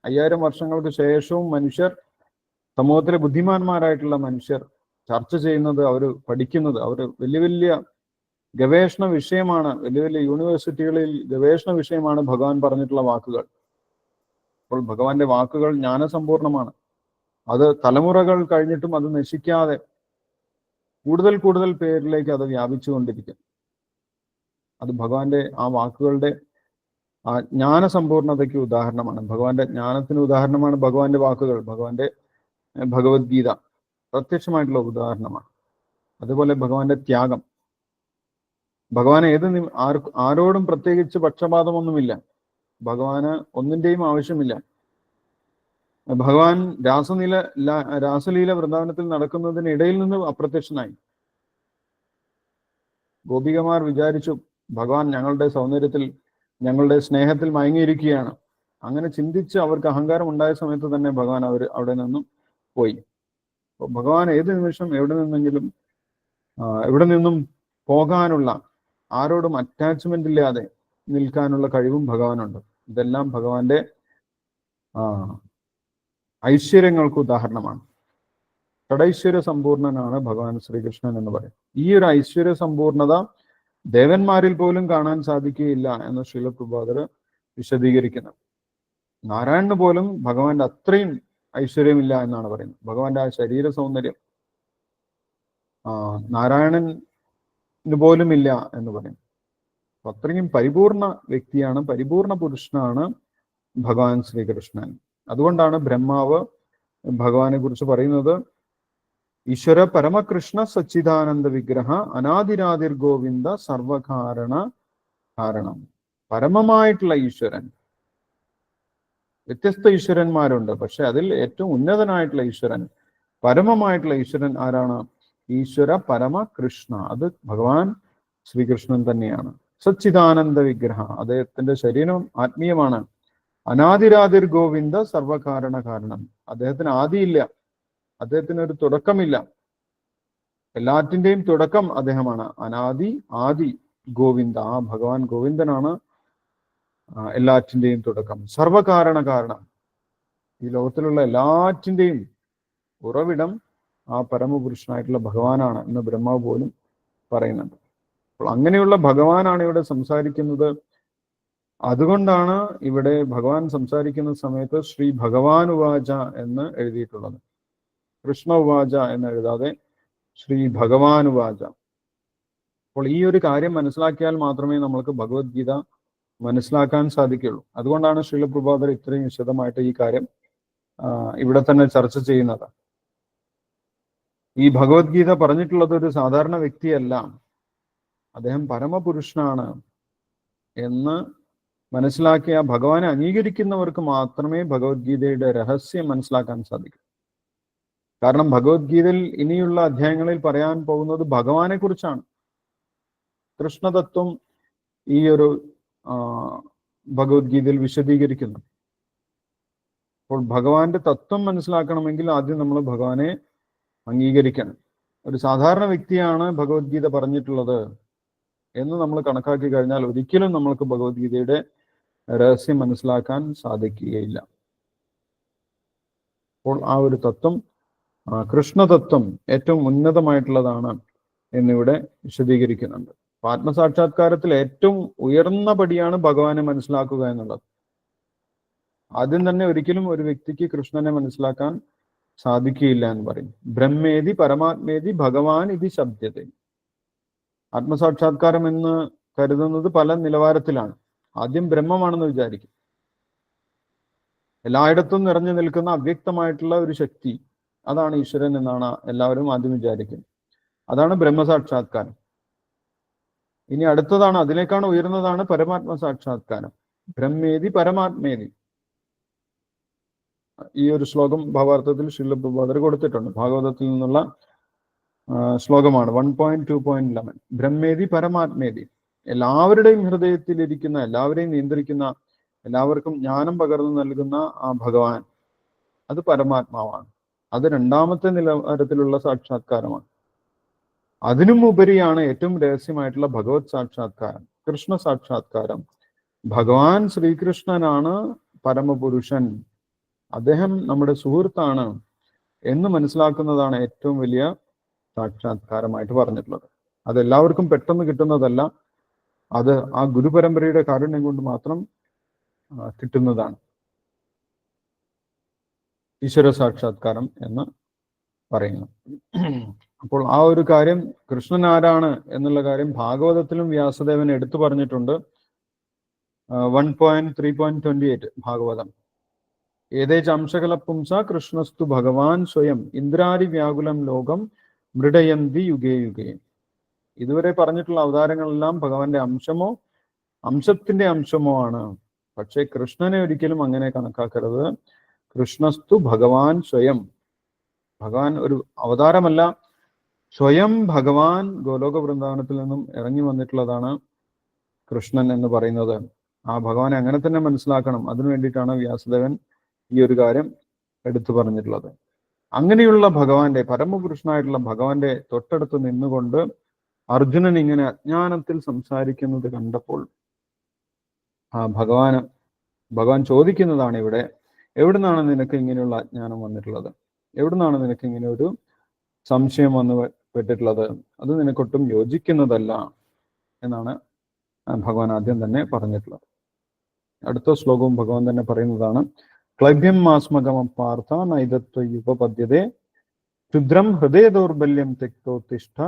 5000 വർഷങ്ങൾക്ക് ശേഷവും മനുഷ്യർ, സമൂഹത്തിലെ ബുദ്ധിമാന്മാരായിട്ടുള്ള മനുഷ്യർ ചർച്ച ചെയ്യുന്നത്, അവർ പഠിക്കുന്നത്. അവർ വലിയ വലിയ ഗവേഷണ വിഷയമാണ്, വലിയ വലിയ യൂണിവേഴ്സിറ്റികളിൽ ഗവേഷണ വിഷയമാണ് ഭഗവാൻ പറഞ്ഞിട്ടുള്ള വാക്കുകൾ. അപ്പോൾ ഭഗവാന്റെ വാക്കുകൾ ജ്ഞാനസമ്പൂർണമാണ്. അത് തലമുറകൾ കഴിഞ്ഞിട്ടും അത് നശിക്കാതെ കൂടുതൽ കൂടുതൽ പേരിലേക്ക് അത് വ്യാപിച്ചുകൊണ്ടിരിക്കും. അത് ഭഗവാന്റെ ആ വാക്കുകളുടെ ആ ജ്ഞാനസമ്പൂർണതയ്ക്ക് ഉദാഹരണമാണ്. ഭഗവാന്റെ ജ്ഞാനത്തിന് ഉദാഹരണമാണ് ഭഗവാന്റെ വാക്കുകൾ. ഭഗവാന്റെ ഭഗവത്ഗീത പ്രത്യക്ഷമായിട്ടുള്ള ഉദാഹരണമാണ്. അതുപോലെ ഭഗവാന്റെ ത്യാഗം, ഭഗവാൻ ആരോടും പ്രത്യേകിച്ച് പക്ഷപാതമൊന്നുമില്ല. ഭഗവാന് ഒന്നിന്റെയും ആവശ്യമില്ല. ഭഗവാൻ രാസലീല വൃന്ദാവനത്തിൽ നടക്കുന്നതിനിടയിൽ നിന്ന് അപ്രത്യക്ഷനായി. ഗോപികമാർ വിചാരിച്ചു ഭഗവാൻ ഞങ്ങളുടെ സൗന്ദര്യത്തിൽ, ഞങ്ങളുടെ സ്നേഹത്തിൽ മയങ്ങിയിരിക്കുകയാണ്. അങ്ങനെ ചിന്തിച്ച് അവർക്ക് അഹങ്കാരം ഉണ്ടായ സമയത്ത് തന്നെ ഭഗവാൻ അവിടെ നിന്നും പോയി. അപ്പോൾ ഭഗവാൻ ഏത് നിമിഷം എവിടെ നിന്നും പോകാനുള്ള, ആരോടും അറ്റാച്ച്മെന്റ് ഇല്ലാതെ നിൽക്കാനുള്ള കഴിവും ഭഗവാനുണ്ട്. ഇതെല്ലാം ഭഗവാന്റെ ഐശ്വര്യങ്ങൾക്ക് ഉദാഹരണമാണ്. ഷഡൈശ്വര്യ സമ്പൂർണനാണ് ഭഗവാൻ ശ്രീകൃഷ്ണൻ എന്ന് പറയും. ഈ ഒരു ഐശ്വര്യ സമ്പൂർണത ദേവന്മാരിൽ പോലും കാണാൻ സാധിക്കുകയില്ല എന്ന് ശ്രീല പ്രഭുപാദർ വിശദീകരിക്കുന്നത്. നാരായണന് പോലും ഭഗവാന്റെ അത്രയും ഐശ്വര്യമില്ല എന്നാണ് പറയുന്നത്. ഭഗവാന്റെ ആ ശരീര സൗന്ദര്യം നാരായണന് പോലും ഇല്ല എന്ന് പറയും. അത്രയും പരിപൂർണ വ്യക്തിയാണ്, പരിപൂർണ പുരുഷനാണ് ഭഗവാൻ ശ്രീകൃഷ്ണൻ. അതുകൊണ്ടാണ് ബ്രഹ്മാവ് ഭഗവാനെ കുറിച്ച് പറയുന്നത്, ഈശ്വര പരമകൃഷ്ണ സച്ചിദാനന്ദ വിഗ്രഹ അനാദിരാതിർ ഗോവിന്ദ സർവകാരണ കാരണം. പരമമായിട്ടുള്ള ഈശ്വരൻ, വ്യത്യസ്ത ഈശ്വരന്മാരുണ്ട്, പക്ഷെ അതിൽ ഏറ്റവും ഉന്നതനായിട്ടുള്ള ഈശ്വരൻ, പരമമായിട്ടുള്ള ഈശ്വരൻ ആരാണ്? ഈശ്വര പരമകൃഷ്ണ, അത് ഭഗവാൻ ശ്രീകൃഷ്ണൻ തന്നെയാണ്. സച്ചിദാനന്ദ വിഗ്രഹ, അദ്ദേഹത്തിന്റെ ശരീരം ആത്മീയമാണ്. അനാദിരാതിർ ഗോവിന്ദ സർവകാരണ കാരണം, അദ്ദേഹത്തിന് ആദിയില്ല, അദ്ദേഹത്തിന് ഒരു തുടക്കമില്ല. എല്ലാറ്റിന്റെയും തുടക്കം അദ്ദേഹമാണ്. ആദി ഗോവിന്ദ, ആ ഭഗവാൻ ഗോവിന്ദനാണ് എല്ലാറ്റിന്റെയും തുടക്കം. സർവകാരണ കാരണം, ഈ ലോകത്തിലുള്ള എല്ലാറ്റിന്റെയും ഉറവിടം ആ പരമപുരുഷനായിട്ടുള്ള ഭഗവാനാണ് എന്ന് ബ്രഹ്മാവ് പോലും പറയുന്നുണ്ട്. അപ്പോൾ അങ്ങനെയുള്ള ഭഗവാനാണ് ഇവിടെ സംസാരിക്കുന്നത്. അതുകൊണ്ടാണ് ഇവിടെ ഭഗവാൻ സംസാരിക്കുന്ന സമയത്ത് ശ്രീ ഭഗവാൻ ഉവാച എന്ന് എഴുതിയിട്ടുള്ളത്. കൃഷ്ണ ഉവാച എന്ന് എഴുതാതെ ശ്രീ ഭഗവാൻ ഉവാച. അപ്പോൾ ഈ ഒരു കാര്യം മനസ്സിലാക്കിയാൽ മാത്രമേ നമ്മൾക്ക് ഭഗവത്ഗീത മനസ്സിലാക്കാൻ സാധിക്കുള്ളൂ. അതുകൊണ്ടാണ് ശ്രീല പ്രഭുപാദർ ഇത്രയും വിശദമായിട്ട് ഈ കാര്യം ഇവിടെ തന്നെ ചർച്ച ചെയ്യുന്നത്. ഈ ഭഗവത്ഗീത പറഞ്ഞിട്ടുള്ളത് ഒരു സാധാരണ വ്യക്തിയല്ല, അദ്ദേഹം പരമപുരുഷനാണ് എന്ന് മനസ്സിലാക്കിയ ഭഗവാനെ അംഗീകരിക്കുന്നവർക്ക് മാത്രമേ ഭഗവത്ഗീതയുടെ രഹസ്യം മനസ്സിലാക്കാൻ സാധിക്കൂ. കാരണം ഭഗവത്ഗീതയിൽ ഇനിയുള്ള അധ്യായങ്ങളിൽ പറയാൻ പോകുന്നത് ഭഗവാനെ കുറിച്ചാണ്. കൃഷ്ണതത്വം ഈ ഒരു ഭഗവത്ഗീതയിൽ വിശദീകരിക്കുന്നു. അപ്പോൾ ഭഗവാന്റെ തത്വം മനസ്സിലാക്കണമെങ്കിൽ ആദ്യം നമ്മൾ ഭഗവാനെ അംഗീകരിക്കണം. ഒരു സാധാരണ വ്യക്തിയാണ് ഭഗവത്ഗീത പറഞ്ഞിട്ടുള്ളത് എന്ന് നമ്മൾ കണക്കാക്കി കഴിഞ്ഞാൽ ഒരിക്കലും നമ്മൾക്ക് ഭഗവത്ഗീതയുടെ രഹസ്യം മനസ്സിലാക്കാൻ സാധിക്കുകയില്ല. അപ്പോൾ ആ ഒരു തത്വം, കൃഷ്ണതത്വം ഏറ്റവും ഉന്നതമായിട്ടുള്ളതാണ് എന്നിവിടെ വിശദീകരിക്കുന്നുണ്ട്. ആത്മസാക്ഷാത്കാരത്തിൽ ഏറ്റവും ഉയർന്ന പടിയാണ് ഭഗവാനെ മനസ്സിലാക്കുക എന്നുള്ളത്. ആദ്യം തന്നെ ഒരിക്കലും ഒരു വ്യക്തിക്ക് കൃഷ്ണനെ മനസ്സിലാക്കാൻ സാധിക്കുകയില്ല എന്ന് പറയും. ബ്രഹ്മേതി പരമാത്മേതി ഭഗവാൻ ഇത് ശബ്ദത. ആത്മസാക്ഷാത്കാരം എന്ന് കരുതുന്നത് പല നിലവാരത്തിലാണ്. ആദ്യം ബ്രഹ്മമാണെന്ന് വിചാരിക്കും. എല്ലായിടത്തും നിറഞ്ഞു നിൽക്കുന്ന അവ്യക്തമായിട്ടുള്ള ഒരു ശക്തി, അതാണ് ഈശ്വരൻ എന്നാണ് എല്ലാവരും ആദ്യം വിചാരിക്കുന്നത്. അതാണ് ബ്രഹ്മസാക്ഷാത്കാരം. ഇനി അടുത്തതാണ്, അതിനേക്കാണ് ഉയർന്നതാണ് പരമാത്മ സാക്ഷാത്കാരം. ബ്രഹ്മേതി പരമാത്മേതി. ഈ ഒരു ശ്ലോകം ഭാവാർത്ഥത്തിൽ ശ്രീല പ്രഭുപാദർ കൊടുത്തിട്ടുണ്ട്. ഭാഗവതത്തിൽ നിന്നുള്ള ശ്ലോകമാണ് 1.2.11. ബ്രഹ്മേതി പരമാത്മേതി. എല്ലാവരുടെയും ഹൃദയത്തിലിരിക്കുന്ന, എല്ലാവരെയും നിയന്ത്രിക്കുന്ന, എല്ലാവർക്കും ജ്ഞാനം പകർന്നു നൽകുന്ന ആ ഭഗവാൻ, അത് പരമാത്മാവാണ്. അത് രണ്ടാമത്തെ നിലവാരത്തിലുള്ള സാക്ഷാത്കാരമാണ്. അതിനും ഉപരിയാണ് ഏറ്റവും രഹസ്യമായിട്ടുള്ള ഭഗവത് സാക്ഷാത്കാരം, കൃഷ്ണ സാക്ഷാത്കാരം. ഭഗവാൻ ശ്രീകൃഷ്ണനാണ് പരമപുരുഷൻ, അദ്ദേഹം നമ്മുടെ സുഹൃത്താണ് എന്ന് മനസ്സിലാക്കുന്നതാണ് ഏറ്റവും വലിയ സാക്ഷാത്കാരമായിട്ട് പറഞ്ഞിട്ടുള്ളത്. അതെല്ലാവർക്കും പെട്ടെന്ന് കിട്ടുന്നതല്ല, അത് ആ ഗുരുപരമ്പരയുടെ കാരുണ്യം കൊണ്ട് മാത്രം കിട്ടുന്നതാണ് ഈശ്വര സാക്ഷാത്കാരം എന്ന് പറയുന്നു. അപ്പോൾ ആ ഒരു കാര്യം, കൃഷ്ണൻ ആരാണ് എന്നുള്ള കാര്യം ഭാഗവതത്തിലും വ്യാസദേവൻ എടുത്തു പറഞ്ഞിട്ടുണ്ട്. 1.3.28 ഭാഗവതം. ഏതേചംശകല പുംസ കൃഷ്ണസ്തു ഭഗവാൻ സ്വയം ഇന്ദ്രാരി വ്യാകുലം ലോകം മൃഡയന്തി യുഗേ യുഗേ. ഇതുവരെ പറഞ്ഞിട്ടുള്ള അവതാരങ്ങളെല്ലാം ഭഗവാന്റെ അംശമോ അംശത്തിന്റെ അംശമോ ആണ്. പക്ഷെ കൃഷ്ണനെ ഒരിക്കലും അങ്ങനെ കണക്കാക്കരുത്. കൃഷ്ണസ്തു ഭഗവാൻ സ്വയം. ഭഗവാൻ ഒരു അവതാരമല്ല, സ്വയം ഭഗവാൻ ഗോലോക വൃന്ദാവനത്തിൽ നിന്നും ഇറങ്ങി വന്നിട്ടുള്ളതാണ് കൃഷ്ണൻ എന്ന് പറയുന്നത്. ആ ഭഗവാനെ അങ്ങനെ തന്നെ മനസ്സിലാക്കണം. അതിനു വേണ്ടിയിട്ടാണ് വ്യാസദേവൻ ഈ ഒരു കാര്യം എടുത്തു പറഞ്ഞിട്ടുള്ളത്. അങ്ങനെയുള്ള ഭഗവാന്റെ, പരമപുരുഷനായിട്ടുള്ള ഭഗവാന്റെ തൊട്ടടുത്ത് നിന്നുകൊണ്ട് അർജുനൻ ഇങ്ങനെ അജ്ഞാനത്തിൽ സംസാരിക്കുന്നത് കണ്ടപ്പോൾ ആ ഭഗവാൻ ചോദിക്കുന്നതാണ് ഇവിടെ, എവിടുന്നാണ് നിനക്ക് ഇങ്ങനെയുള്ള അജ്ഞാനം വന്നിട്ടുള്ളത്? എവിടുന്നാണ് നിനക്ക് ഇങ്ങനെ ഒരു സംശയം വന്നു പെട്ടിട്ടുള്ളത്? അത് നിനക്കൊട്ടും യോജിക്കുന്നതല്ല എന്നാണ് ഭഗവാൻ ആദ്യം തന്നെ പറഞ്ഞിട്ടുള്ളത്. അടുത്ത ശ്ലോകവും ഭഗവാൻ തന്നെ പറയുന്നതാണ്. ക്ലൈഭ്യം മാസ്മഗമ പാർത്ഥ നൈതത്വ ഉപപദ്യതേ ക്ഷുദ്രം ഹൃദയ ദൗർബല്യം തെക്തോത്തിഷ്ഠ